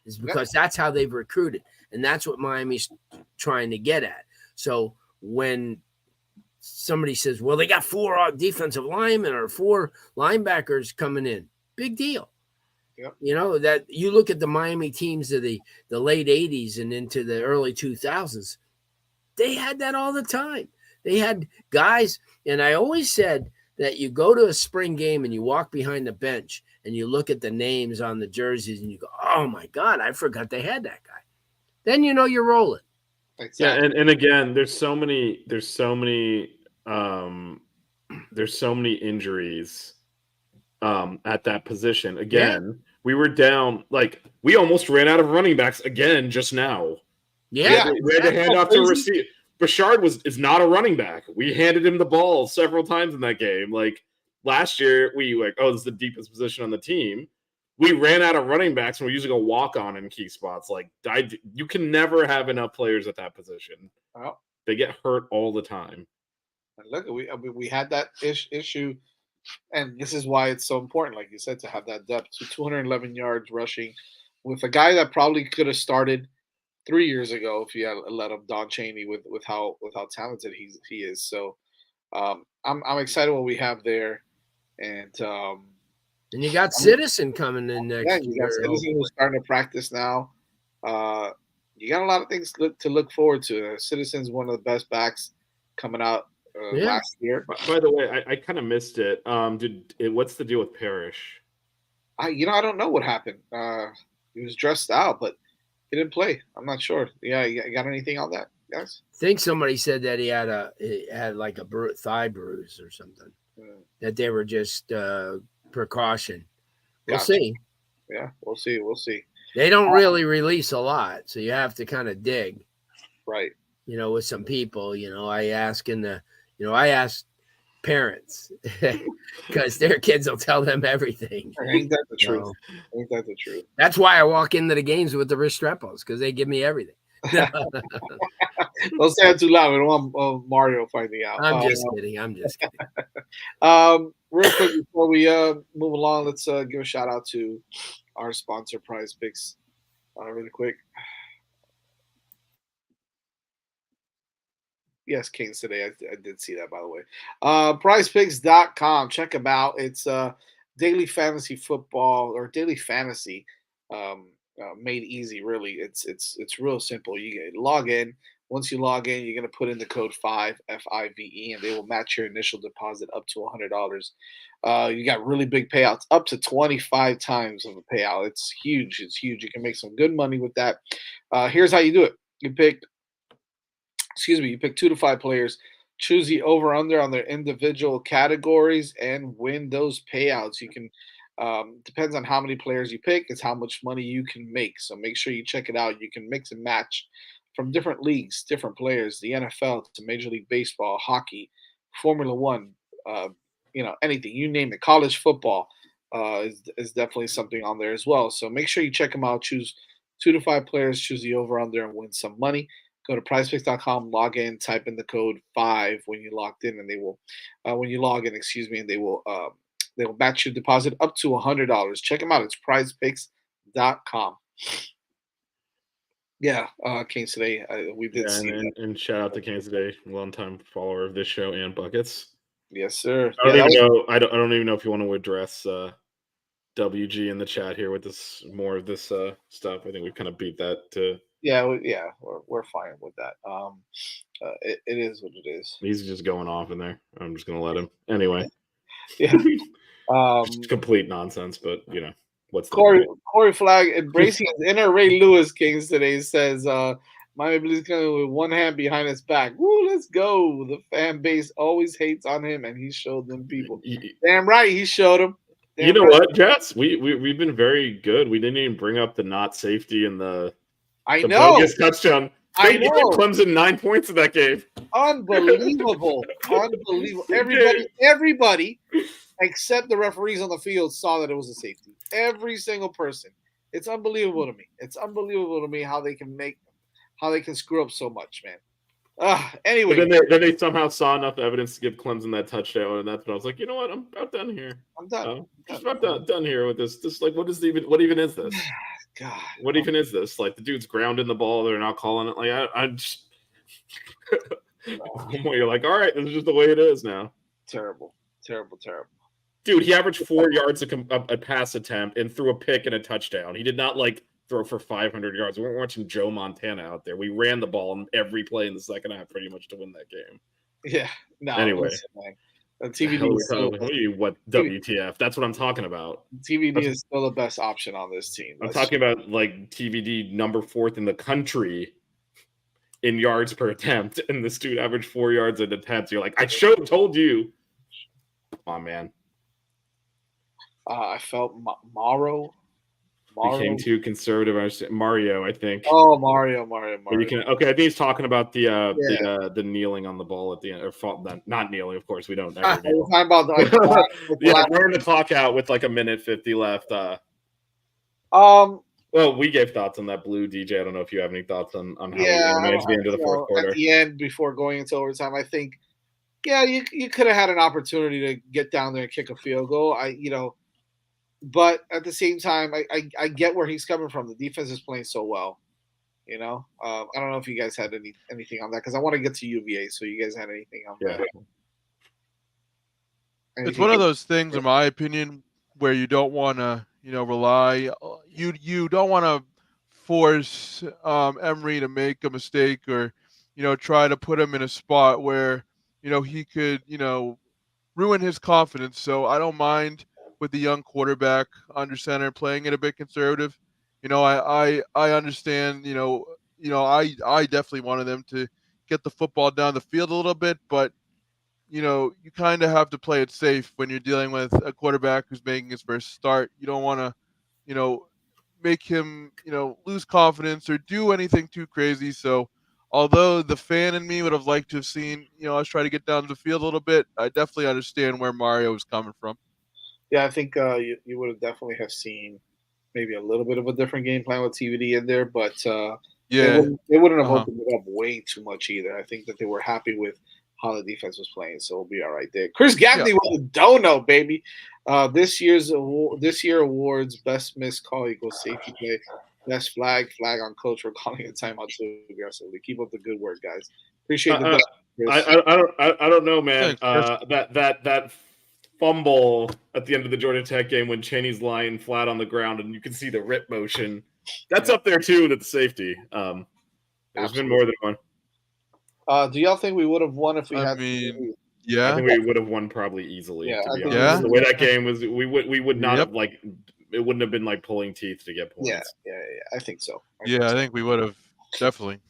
Is because that's how they've recruited. And that's what Miami's trying to get at. So when somebody says, well, they got 4 defensive linemen or 4 linebackers coming in, big deal. Yep. You know, that you look at the Miami teams of the late 80s and into the early 2000s, they had that all the time. They had guys, and I always said that you go to a spring game and you walk behind the bench and you look at the names on the jerseys and you go, oh my God, I forgot they had that guy. Then you know you're rolling. Exactly. Yeah, and again, there's so many injuries at that position. Again, we were down, like we almost ran out of running backs again just now. Yeah, we had to hand off to a receiver. Brashard is not a running back. We handed him the ball several times in that game. Like last year, we this is the deepest position on the team. We ran out of running backs and we're using a walk-on in key spots. Like you can never have enough players at that position. Well, they get hurt all the time. And look, we had that issue, and this is why it's so important, like you said, to have that depth. So 211 yards rushing with a guy that probably could have started 3 years ago if you had let him, Don Chaney, with how talented he is. So I'm excited what we have there, and you got Citizen coming in next year. You got Citizen who's starting to practice now. You got a lot of things to look forward to. Citizen's one of the best backs coming out last year. By the way, I kind of missed it. What's the deal with Parrish? I don't know what happened. He was dressed out, but he didn't play. I'm not sure. Yeah, you got anything on that, guys? I think somebody said that he had like a thigh bruise or something. That they were just precaution. We'll see. Yeah, we'll see. They don't really release a lot, so you have to kind of dig. Right. You know, with some people, I ask parents because their kids will tell them everything. Ain't that the truth? Ain't that the truth? That's why I walk into the games with the Restrepo's, because they give me everything. Don't say it too loud. We don't want Mario finding out. I'm just kidding. Real quick before we move along, let's give a shout out to our sponsor, PrizePicks. Really quick. Yes, Canes today. I did see that, by the way. PrizePicks.com. Check them out. It's daily fantasy football, or daily fantasy made easy. Really, it's real simple. You log in. Once you log in, you're going to put in the code 5 FIVE, and they will match your initial deposit up to $100. You got really big payouts, up to 25 times of a payout. It's huge. You can make some good money with that. Here's how you do it. You pick 2 to 5 players, choose the over-under on their individual categories, and win those payouts. You can, depends on how many players you pick, it's how much money you can make. So make sure you check it out. You can mix and match from different leagues, different players, the NFL to Major League Baseball, hockey, Formula One, anything, you name it. College football is definitely something on there as well. So make sure you check them out. Choose 2 to 5 players, choose the over-under, and win some money. Go to PrizePicks.com, log in, type in the code 5 when you logged in, and they will, when you log in, and they will match your deposit up to $100. Check them out. It's PrizePicks.com. Yeah, Canes today, we did see that. And shout out to Canes today, longtime follower of this show and Buckets. Yes, sir. I don't even know if you want to address WG in the chat here with this more of this stuff. I think we've kind of beat that to. we're fine with that. It is what it is. He's just going off in there. I'm just gonna let him anyway. Yeah. Just complete nonsense, but what's the Corey Flagg embracing his inner Ray Lewis Kings today says Miami Blues coming with one hand behind his back. Woo, let's go. The fan base always hates on him, and he showed them people. Damn right, he showed them. You know what, Jets? We've been very good. We didn't even bring up the not safety and the bogus touchdown. I know. Clemson 9 points in that game. Unbelievable. Everybody except the referees on the field saw that it was a safety. Every single person. It's unbelievable to me. It's unbelievable to me how they can screw up so much, man. Anyway. But then they somehow saw enough evidence to give Clemson that touchdown, and that's when I was like, you know what? I'm about done here. I'm done. Just about done here with this. Just like, what even is this? God. What even is this? Like, the dude's grounding the ball. They're not calling it. Like, I just you're like, all right, this is just the way it is now. Terrible. Dude, he averaged 4 yards a pass attempt and threw a pick and a touchdown. He did not throw for 500 yards. We weren't watching Joe Montana out there. We ran the ball in every play in the second half pretty much to win that game. Yeah. No. Anyway. TVD is still, what WTF? That's what I'm talking about. TVD is still the best option on this team. I'm talking about like TVD number 4th in the country in yards per attempt, and this dude averaged 4 yards an attempt. You're like, I should have told you. Come on, man. I felt Morrow became too conservative. Mario, I think. Oh, Mario. I think he's talking about the kneeling on the ball at the end, or not kneeling. Of course, we don't. We're talking about wearing the clock out with like a minute 50 left. Well, we gave thoughts on that blue DJ. I don't know if you have any thoughts on how we managed the end of the fourth quarter. At the end, before going into overtime, I think, you could have had an opportunity to get down there and kick a field goal. But at the same time, I get where he's coming from. The defense is playing so well, I don't know if you guys had anything on that, because I want to get to UVA. So you guys had anything on that? It's one of those things, in my opinion, where you don't want to, rely. You don't want to force Emery to make a mistake, or try to put him in a spot where he could ruin his confidence. So I don't mind with the young quarterback under center playing it a bit conservative. I understand, I definitely wanted them to get the football down the field a little bit, but you kind of have to play it safe when you're dealing with a quarterback who's making his first start. You don't want to, make him, lose confidence or do anything too crazy. So although the fan in me would have liked to have seen, us try to get down to the field a little bit, I definitely understand where Mario is coming from. Yeah, I think you would have definitely have seen maybe a little bit of a different game plan with TVD in there, but they wouldn't have opened it up way too much either. I think that they were happy with how the defense was playing, so we'll be all right there. Chris Gaffney with a dono, baby. This year awards: best missed call equals safety play, best flag on coach for calling a timeout too aggressively. Keep up the good work, guys. Appreciate the I don't know, man. That fumble at the end of the Georgia Tech game when Cheney's lying flat on the ground and you can see the rip motion. That's up there too with the safety. There's been more than one. Do y'all think we would have won if we had? I think we would have won probably easily. Yeah, to be honest. The way that game was, we would not have it wouldn't have been like pulling teeth to get points. Yeah. I think so. I think we would have definitely.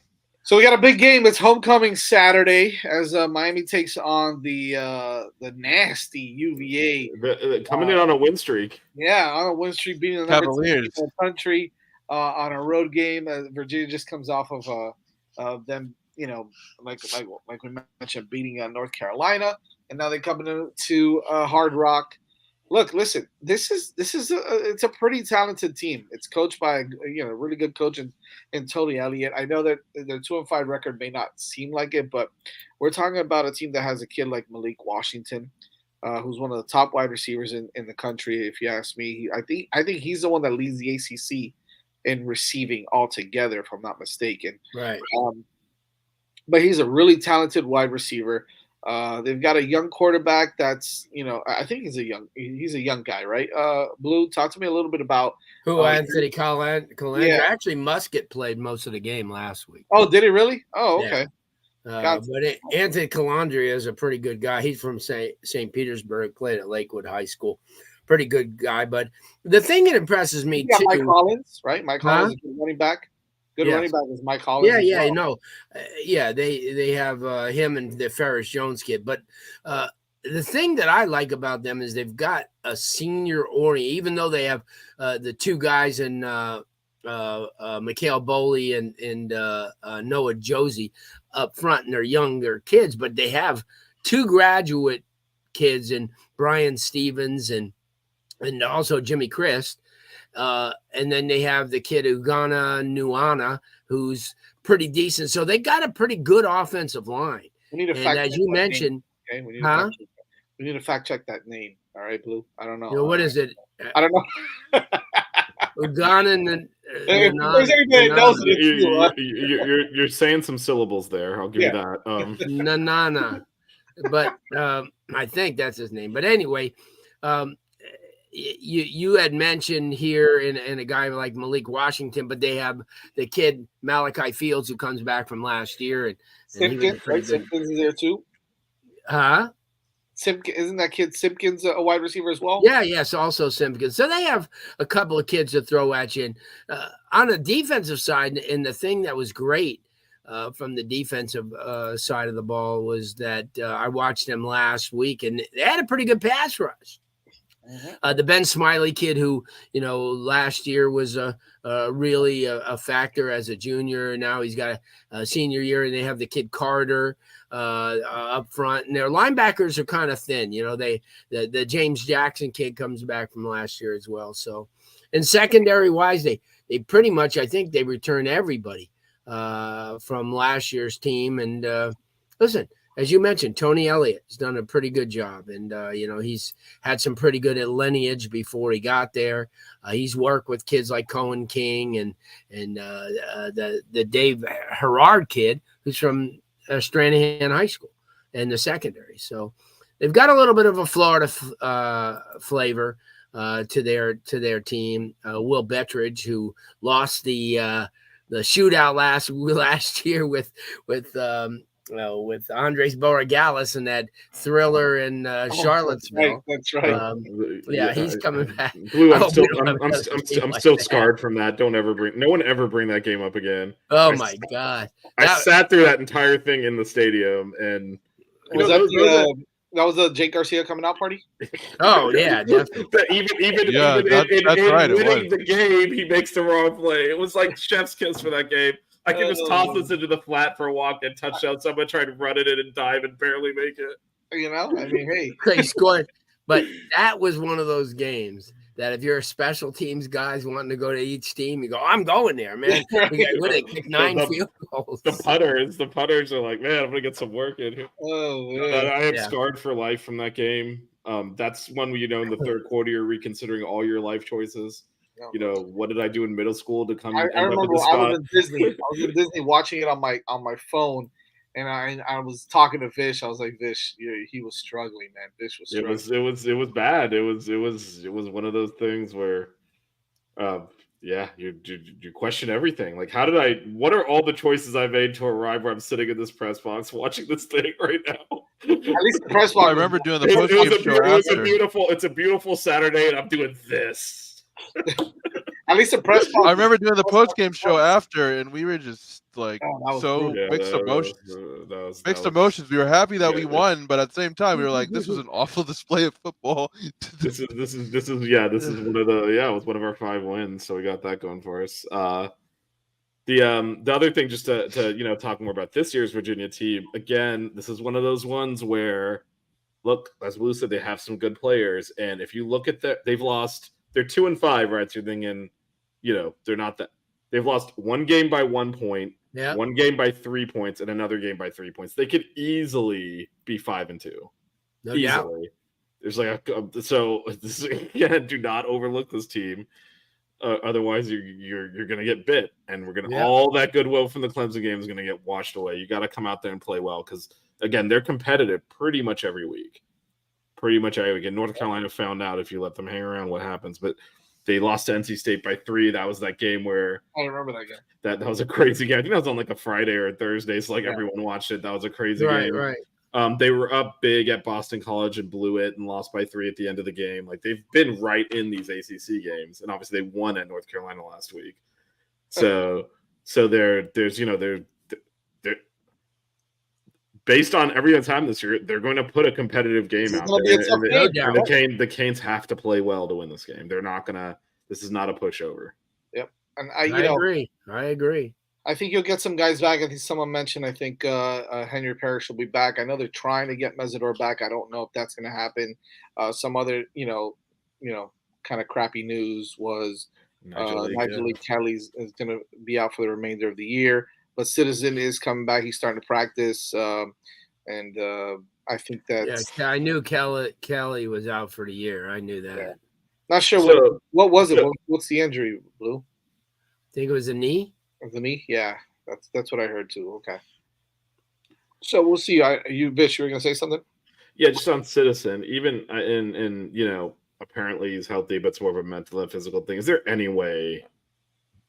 So we got a big game. It's homecoming Saturday as Miami takes on the nasty UVA. Coming in on a win streak. Yeah, on a win streak, beating the Cavaliers in the country on a road game. Virginia just comes off of them, like we mentioned, beating North Carolina, and now they come into Hard Rock. Look, listen. It's a pretty talented team. It's coached by a really good coach in Tony Elliott. I know that their 2-5 record may not seem like it, but we're talking about a team that has a kid like Malik Washington, who's one of the top wide receivers in the country. If you ask me, I think he's the one that leads the ACC in receiving altogether, if I'm not mistaken. Right. But he's a really talented wide receiver. They've got a young quarterback that's, I think he's a young guy, right? Blue, talk to me a little bit about Who Anthony Calandra. Yeah. Actually, Musket played most of the game last week. Oh, did he really? Oh, Yeah. okay. But Anthony Calandria is a pretty good guy. He's from St. Petersburg, played at Lakewood High School. Pretty good guy. But the thing that impresses me too, Mike Collins, right? Mike Collins is a good running back. Good running back is Mike Collins. Yeah, well. They have him and the Ferris Jones kid. But the thing that I like about them is they've got a senior orient, even though they have the two guys in Mikhail Boley and Noah Josie up front, and they're younger kids, but they have two graduate kids and Brian Stevens and also Jimmy Christ. And then they have the kid Ugana Nuana, who's pretty decent. So they got a pretty good offensive line. We need to and as you mentioned, okay? We need to fact check that name. All right, Blue. I don't know. What is it? I don't know. Ugana You're saying some syllables there. I'll give you that. Nanana. But I think that's his name. But anyway, you had mentioned here in a guy like Malik Washington, but they have the kid Malachi Fields who comes back from last year. And Simpkins, right? Simpkins is there too. Huh? Simpkins, isn't that kid Simpkins a wide receiver as well? Yeah, yes, also Simpkins. So they have a couple of kids to throw at you. And on the defensive side, and the thing that was great from the defensive side of the ball was that I watched them last week, and they had a pretty good pass rush. The Ben Smiley kid, who last year was really a factor as a junior. Now he's got a senior year, and they have the kid Carter up front, and their linebackers are kind of thin. The James Jackson kid comes back from last year as well. So, and secondary wise, they pretty much, I think, they return everybody from last year's team. And listen, as you mentioned, Tony Elliott has done a pretty good job. And, he's had some pretty good lineage before he got there. He's worked with kids like Cohen King and the Dave Herrard kid, who's from Stranahan High School in the secondary. So they've got a little bit of a Florida flavor to their team. Will Bettridge, who lost the shootout last year with Andres Borregales and that thriller in Charlottesville. That's right. He's coming back. Blue, I'm still scarred from that. No one ever bring that game up again. Oh my God. I sat through that entire thing in the stadium, and that was the Jake Garcia coming out party. Oh yeah, definitely. That's right. Winning the game, he makes the wrong play. It was like chef's kiss for that game. I can just toss this into the flat for a walk and touchdown. Someone tried to run it in and dive and barely make it. Hey. He scored. But that was one of those games that if you're a special teams guys wanting to go to each team, you go, I'm going there, man. We kick 9 field goals. The putters are like, man, I'm gonna get some work in here. Oh, man. I am scarred for life from that game. That's one where in the third quarter you're reconsidering all your life choices. What did I do in middle school to come? I remember I was in Disney watching it on my phone, and I was talking to Vish. I was like, Vish, he was struggling, man. Vish was struggling. It was bad. It was one of those things where, you question everything. Like, what are all the choices I made to arrive where I'm sitting in this press box watching this thing right now? At least the press box. I remember doing the post game show after. It's a beautiful Saturday, and I'm doing this. At least the press box. I remember doing the post game show after, and we were just like mixed emotions. Mixed emotions. We were happy that we won, but at the same time, we were like, "This was an awful display of football." This is one of it was one of our 5 wins, so we got that going for us. The other thing, just to talk more about this year's Virginia team. Again, this is one of those ones where, look, as Blue said, they have some good players, and if you look at they've lost. They're 2-5, right? So you're thinking, they're not that. They've lost one game by 1 point, one game by 3 points, and another game by 3 points. They could easily be 5-2. No easily. doubt. There's do not overlook this team. Otherwise, you're gonna get bit, and all that goodwill from the Clemson game is gonna get washed away. You got to come out there and play well, because again, they're competitive pretty much every week. Pretty much every week. And North Carolina found out if you let them hang around what happens. But they lost to NC State by 3. That was that game where I remember that game. that was a crazy game. I think that was on like a Friday or a Thursday, so like everyone watched it. That was a crazy game. Right. They were up big at Boston College and blew it and lost by 3 at the end of the game. Like they've been right in these ACC games, and obviously they won at North Carolina last week. So there's they're based on everything that's happened this year, they're going to put a competitive game out there. And the Canes have to play well to win this game. They're not gonna. This is not a pushover. Yep, and I agree. I think you'll get some guys back. I think someone mentioned. I think Henry Parrish will be back. I know they're trying to get Mesidor back. I don't know if that's going to happen. Some other kind of crappy news was Nigel Kelly is going to be out for the remainder of the year. But Citizen is coming back. He's starting to practice, and I think that. Yeah, I knew Kelly was out for the year. I knew that. Yeah. Not sure what was it. What's the injury, Blue? I think it was a knee. The knee, yeah. That's what I heard too. Okay. So we'll see. You, Bish, you were gonna say something? Yeah, just on Citizen. Even apparently he's healthy, but it's more of a mental and physical thing. Is there any way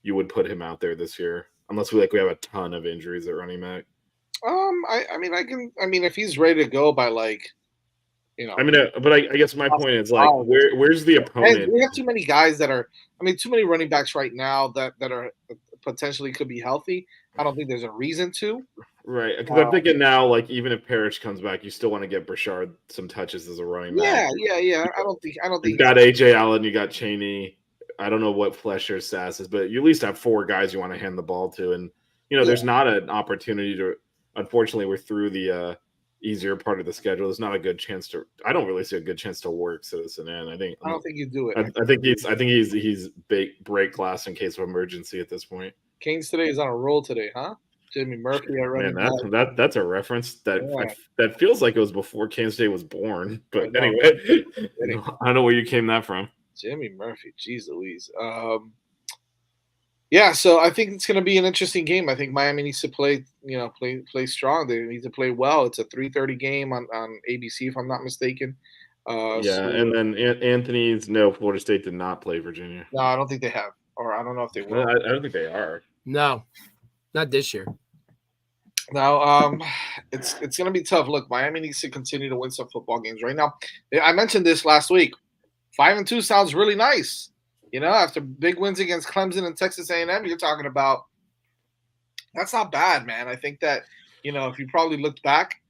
you would put him out there this year? Unless we have a ton of injuries at running back. I mean, if he's ready to go by but I guess my point is where's the opponent? We have too many guys too many running backs right now that are potentially could be healthy. I don't think there's a reason to. Right, because I'm thinking now, even if Parrish comes back, you still want to get Brashard some touches as a running back. Yeah. I don't think you got AJ Allen, you got Chaney. I don't know what Flesher's sass is, but you at least have 4 guys you want to hand the ball to. And, there's not an opportunity to – unfortunately, we're through the easier part of the schedule. There's not a good chance to – I don't really see a good chance to work Citizen in. I don't think you do it. I think he's break glass in case of emergency at this point. Canes today is on a roll today, huh? Jimmy Murphy. That's a reference that feels like it was before Kansas State was born. But anyway, I don't know where you came that from. Jimmy Murphy, geez Louise. So I think it's going to be an interesting game. I think Miami needs to play strong. They need to play well. It's a 3:30 game on ABC, if I'm not mistaken. And then Florida State did not play Virginia. No, I don't think they have, or I don't know if they will. I don't think they are. No, not this year. Now, it's going to be tough. Look, Miami needs to continue to win some football games right now. I mentioned this last week. 5-2 sounds really nice. After big wins against Clemson and Texas A&M, you're talking about that's not bad, man. I think that, if you probably looked back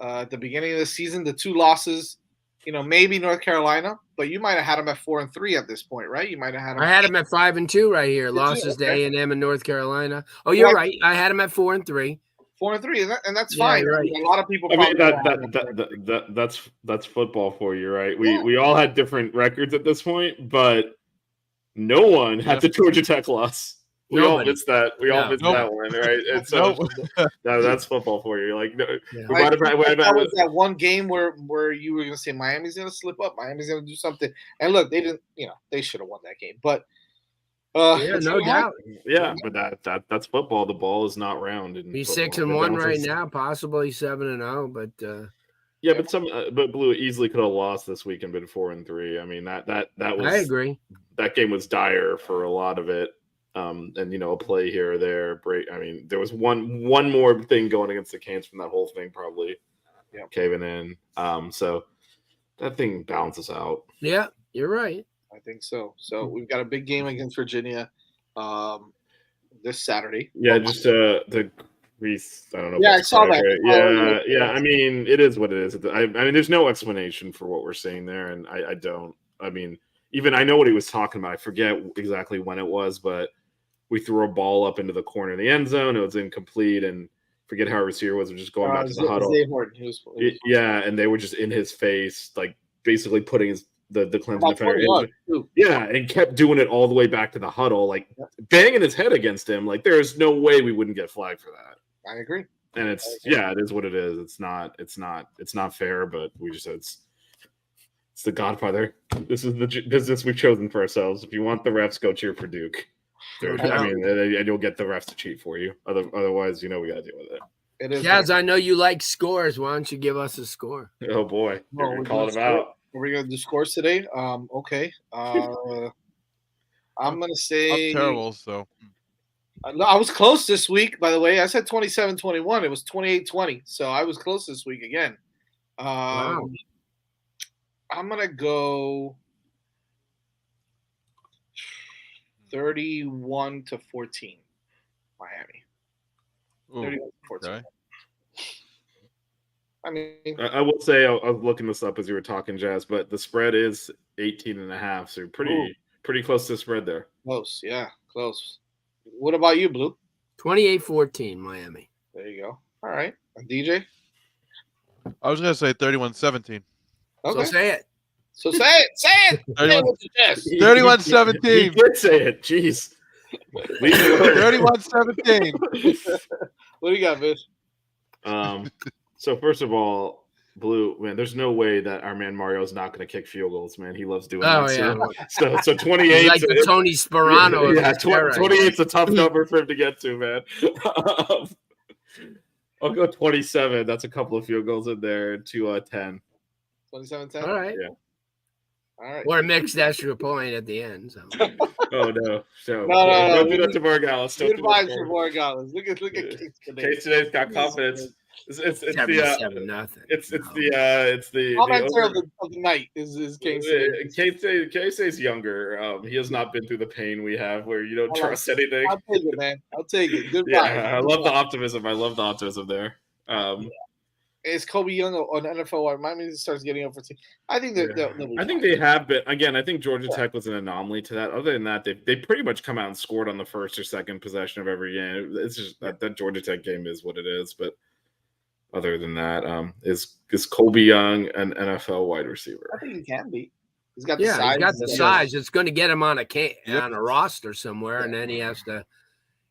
at the beginning of the season, the 2 losses, maybe North Carolina, but you might have had them at 4-3 at this point, right? You might have had them. I had them at 5-2 right here. Losses to A&M and North Carolina. Oh, you're right. I had them at 4-3. 4-3, and that's fine. Right. A lot of people. That's football for you, right? We all had different records at this point, but no one had the Georgia Tech loss. We all missed that. That one, right? And so that's football for you. That was that one game where you were going to say Miami's going to slip up, Miami's going to do something, and look, they didn't. They should have won that game, but. No doubt. Yeah, but that's football. The ball is not round. He's 6-1 right now, possibly 7-0, but but Blue easily could have lost this week and been 4-3. I mean that was. I agree. That game was dire for a lot of it, and a play here or there. I mean, there was one more thing going against the Canes from that whole thing probably caving in. So that thing balances out. Yeah, you're right. I think so. So we've got a big game against Virginia this Saturday. Yeah, just the Greece. I don't know. Yeah, I saw that. Right? Yeah. I mean, it is what it is. I mean, there's no explanation for what we're saying there, and I don't. I mean, even I know what he was talking about. I forget exactly when it was, but we threw a ball up into the corner of the end zone. It was incomplete, and forget how our receiver was just going back to the huddle. And they were just in his face, basically putting the Clemson defender and kept doing it all the way back to the huddle, banging his head against him. There's no way we wouldn't get flagged for that. I agree. And it is what it is. It's not fair, but we just said it's the Godfather. This is the business we've chosen for ourselves. If you want the refs, go cheer for Duke. And you'll get the refs to cheat for you. Otherwise, we got to deal with it. It is. Jazz, I know you like scores. Why don't you give us a score? Oh boy, No, you're we're calling doing him out. Are we gonna do scores today? Okay. I'm gonna say I'm terrible, so No, I was close this week, by the way. I said 27-21. It was 28-20. So I was close this week again. Wow. I'm going to go 31-14. Miami. ooh, 31-14. okay. I mean, I will say I was looking this up as you were talking, Jazz, but the spread is 18.5, so you're pretty close to the spread there. close. Yeah, close. What about you, Blue? 28-14, Miami. There you go. All right. And DJ? I was gonna say 31-17. Okay. So say it. So say it. Say it. Say it with your chest. 31-17. He did say it. Jeez. Leave it alone. 31-17. What do you got, Vish? So first of all, Blue, man, there's no way that our man Mario's not going to kick field goals, man. He loves doing Oh, that. yeah. So 28. Like the Tony Sperano. Yeah, of the steroids. 28's a tough number for him to get to, man. I'll go 27. That's a couple of field goals in there to 10. 27-10? All right. Yeah. All right. Or a mixed extra point at the end. So. Oh no! So, No. Don't do that to Margalis. Good vibes for Morgales. Look at Case today. Case today's got confidence. It's the 77-0. it's the Commenter over- of the night is Case. Casey's younger. He has not been through the pain we have, where you don't trust anything. I'll take it, man. I'll take it. Good Yeah, vibes. I love the optimism. I love the optimism there. Is Kobe Young on NFL wide? Miami starts getting over to. I think that I think they have been. Again, I think Georgia Tech was an anomaly to that. Other than that, they pretty much come out and scored on the first or second possession of every game. It's just that Georgia Tech game is what it is. But other than that, is Kobe Young an NFL wide receiver? I think he can be. He's got the Yeah, size. he's got the size. It's going to get him on on a roster somewhere, and then he has to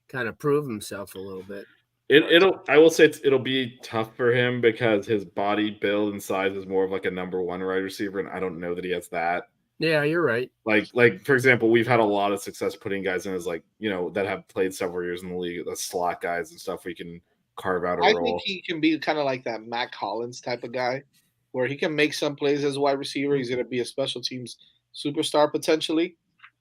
kind of prove himself a little bit. I will say it'll be tough for him because his body build and size is more of like a number one wide receiver, and I don't know that he has that. Yeah, you're right. Like for example, we've had a lot of success putting guys in as like, that have played several years in the league, the slot guys and stuff. We can carve out a role. I think he can be kind of like that Matt Collins type of guy, where he can make some plays as a wide receiver. He's going to be a special teams superstar potentially.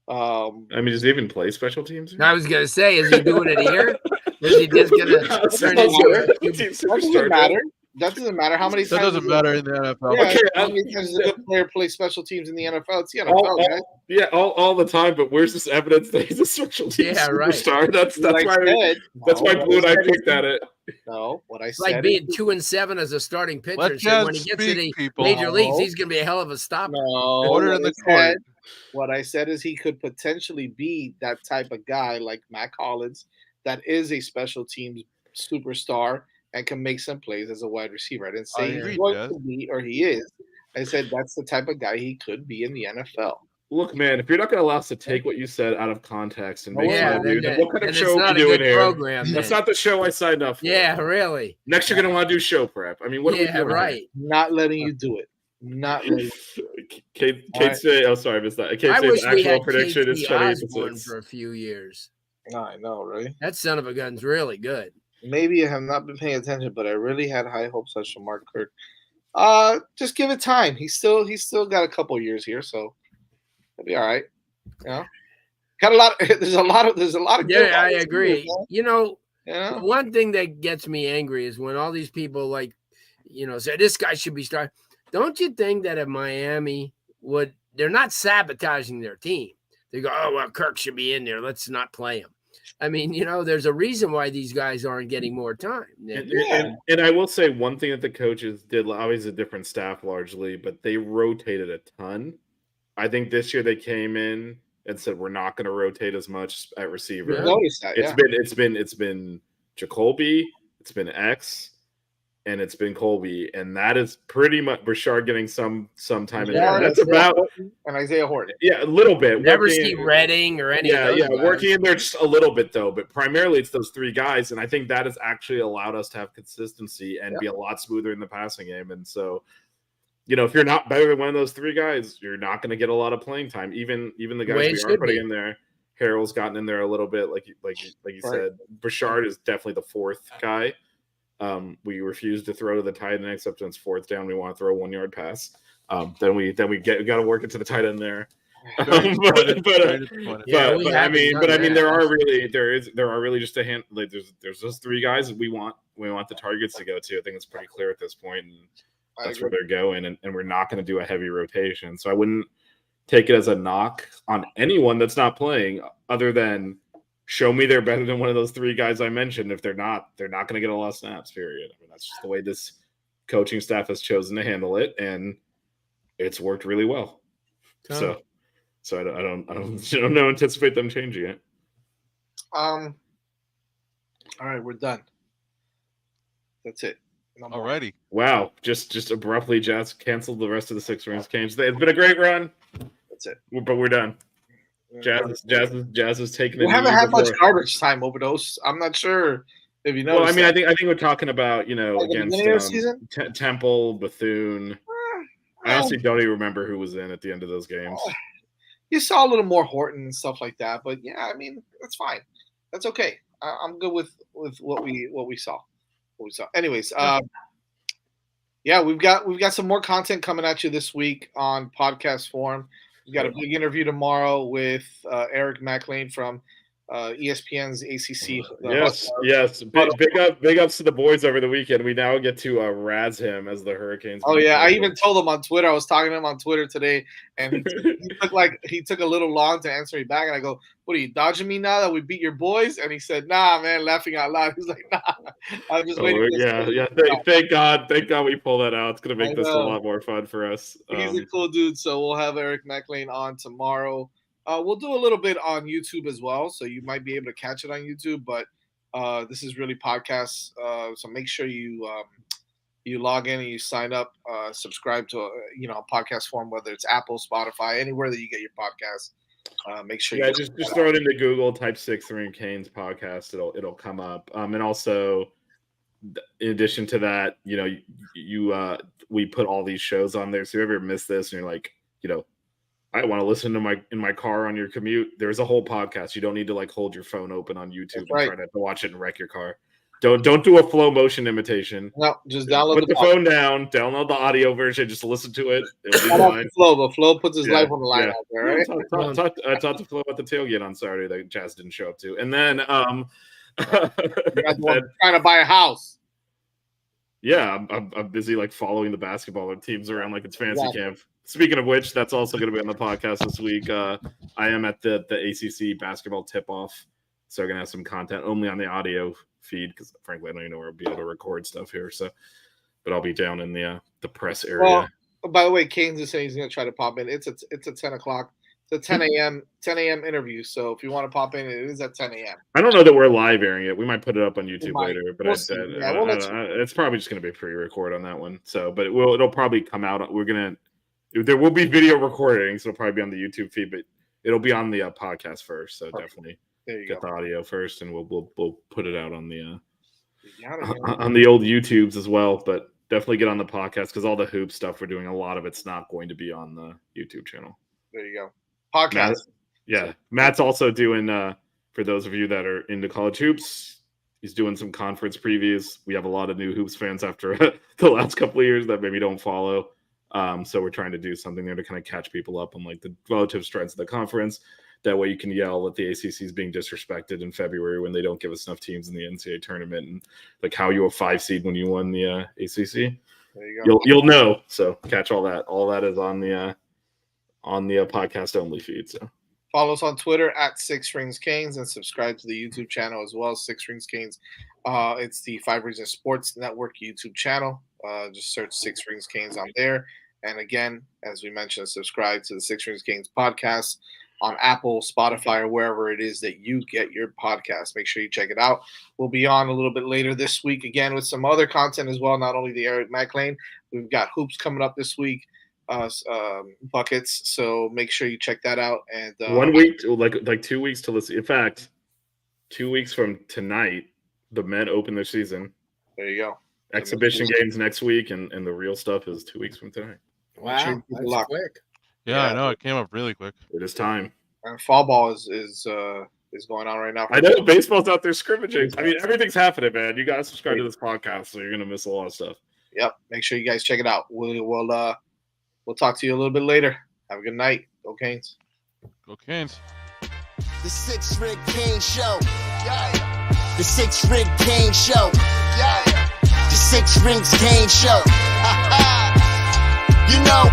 I mean, does he even play special teams? I was going to say, is he doing it here? Is he just going to turn into a That doesn't matter. That doesn't matter how many times. That doesn't matter in the NFL. Yeah, Okay, how many times does a good player play special teams in the NFL? It's the NFL, guys. Yeah, all the time. But where's this evidence that he's a special team superstar? That's Like why Blue and I picked at it. No, what I It's said. like being 2-7 as a starting pitcher. Let And so when he Jazz gets to the speak, people. major leagues, he's going to be a hell of a stopper. No, Order in the court. What I said is he could potentially be that type of guy like Matt Collins that is a special teams superstar and can make some plays as a wide receiver. I didn't say he's agree, going Jazz. to be or he is. I said that's the type of guy he could be in the NFL. Look, man, if you're not going to allow us to take what you said out of context and make Yeah, fun of you, then what kind of and show it's are not we a doing good here? program. That's then. not the show I signed up for. Yeah, really. Next, you're going to want to do show prep. I mean, what are we Yeah, doing? right. Not letting you do it. Not letting Kate All say, oh, sorry, I missed that. Kate I wish says we actual had prediction is K.T. 28 Osborne for a few years. I know, right? That son of a gun's really good. Maybe I have not been paying attention, but I really had high hopes on Shamar Kirk. Just give it time. He's still got a couple years here, so he'll be all right. You know, got a lot. There's a lot of good. Yeah, I wide agree. receivers, man. You know, You know? one thing that gets me angry is when all these people say this guy should be starting. Don't you think that if Miami they're not sabotaging their team. They go, oh, well, Kirk should be in there. Let's not play him. I mean, there's a reason why these guys aren't getting more time. And I will say one thing that the coaches did, obviously a different staff largely, but they rotated a ton. I think this year they came in and said, we're not going to rotate as much at receiver. I noticed that. It's been Jacoby, it's been X, and it's been Colby, and that is pretty much Brashard getting some time in there. That's about and Isaiah Horton. Yeah, a little bit. Never see Redding or any. Yeah, of those guys. working in there just a little bit though, but primarily it's those three guys, and I think that has actually allowed us to have consistency and be a lot smoother in the passing game. And so, if you're not better than one of those three guys, you're not going to get a lot of playing time. Even the guys we are putting in there, Harrell's gotten in there a little bit, like you said. Brashard is definitely the fourth guy. We refuse to throw to the tight end except when it's fourth down. We want to throw a 1 yard pass. Then we got to work it to the tight end there. Very disappointed. Very disappointed. Yeah, we haven't done that. there are really just a hand. Like there's those 3 guys we want the targets to go to. I think it's pretty clear at this point, and that's where they're going. And we're not going to do a heavy rotation. So I wouldn't take it as a knock on anyone that's not playing, other than show me they're better than one of those 3 guys I mentioned. If they're not going to get a lot of snaps. Period. I mean, that's just the way this coaching staff has chosen to handle it, and it's worked really well. So I don't anticipate them changing it. All right, we're done. That's it. Alrighty. Wow, just abruptly, Jazz canceled the rest of the 6 Rings games. It's been a great run. That's it. But we're done. Jazz is taking. We haven't had much garbage time overdose. I'm not sure if you know. Well, I mean, I think we're talking about against Temple, Bethune. I honestly don't even remember who was in at the end of those games. You saw a little more Horton and stuff like that, but yeah, I mean, that's fine. That's okay. I'm good with what we saw. Anyways, yeah, we've got some more content coming at you this week on podcast form. We've got a big interview tomorrow with Eric McLean from ESPN's ACC. Yes. Big ups to the boys over the weekend. We now get to razz him as the Hurricanes. Oh yeah, I even told him on Twitter. I was talking to him on Twitter today, and he took a little long to answer me back. And I go, "What are you dodging me now that we beat your boys?" And he said, "Nah, man," laughing out loud. He's like, "Nah, I'm just waiting." Thank God we pull that out. It's gonna make this a lot more fun for us. He's a cool dude. So we'll have Eric McLean on tomorrow. We'll do a little bit on YouTube as well, so you might be able to catch it on YouTube. But this is really podcasts, so make sure you log in and you sign up, subscribe to a podcast form, whether it's Apple, Spotify, anywhere that you get your podcasts. Make sure. Yeah, just throw it into Google, type 6 Ring Canes podcast. It'll come up. And also, in addition to that, we put all these shows on there. So if you ever miss this and you're like, I want to listen to in my car on your commute. There's a whole podcast. You don't need to hold your phone open on YouTube and try to watch it and wreck your car. Don't do a flow motion imitation. No, just download Put the phone down, download the audio version, just listen to it. It'll be fine. But Flo puts his life on the line out there, right? I talked to Flo at the tailgate on Saturday that Jazz didn't show up to. And then trying to buy a house. Yeah, I'm busy following the basketball teams around like it's fancy camp. Speaking of which, that's also going to be on the podcast this week. I am at the ACC basketball tip-off, so I'm going to have some content only on the audio feed because, frankly, I don't even know where I'll be able to record stuff here. So, but I'll be down in the press area. Well, by the way, Canes is saying he's going to try to pop in. It's at 10 o'clock. It's a 10 a.m. interview. So if you want to pop in, it is at 10 a.m. I don't know that we're live airing it. We might put it up on YouTube later, but it's probably just going to be a pre-record on that one. So, but it'll probably come out. There will be video recordings. It'll probably be on the YouTube feed, but it'll be on the podcast first. So definitely get the audio first, and we'll put it out on the old YouTubes as well. But definitely get on the podcast because all the hoop stuff we're doing, a lot of it's not going to be on the YouTube channel. There you go. Podcast. Matt's also doing for those of you that are into college hoops. He's doing some conference previews. We have a lot of new hoops fans after the last couple of years that maybe don't follow. So we're trying to do something there to kind of catch people up on the relative strengths of the conference. That way you can yell at the ACC is being disrespected in February when they don't give us enough teams in the NCAA tournament, and how you a 5 seed when you won the ACC. There you go. You'll know. So catch all that. All that is on the podcast only feed. So follow us on Twitter at 6 Rings Canes and subscribe to the YouTube channel as well. 6 Rings Canes. It's the 5 Reasons Sports Network YouTube channel. Just search 6 Rings Canes on there. And again, as we mentioned, subscribe to the 6 Rings Canes podcast on Apple, Spotify, or wherever it is that you get your podcast. Make sure you check it out. We'll be on a little bit later this week again with some other content as well, not only the Eric McLean. We've got hoops coming up this week, buckets. So make sure you check that out. And 1 week, like 2 weeks to listen. In fact, 2 weeks from tonight, the men open their season. There you go. Exhibition games next week, and the real stuff is 2 weeks from tonight. Wow, that's quick. Yeah, I know. It came up really quick. It is time. And fall ball is is going on right now. I know baseball's out there scrimmaging. I mean, everything's happening, man. You guys subscribe to this podcast, so you're gonna miss a lot of stuff. Yep. Make sure you guys check it out. We'll talk to you a little bit later. Have a good night. Go Canes. Go Canes. The 6 Rig Kane Show. Yeah. The 6 Rig Kane Show. Yeah. The 6 Rings Kane Show. You know,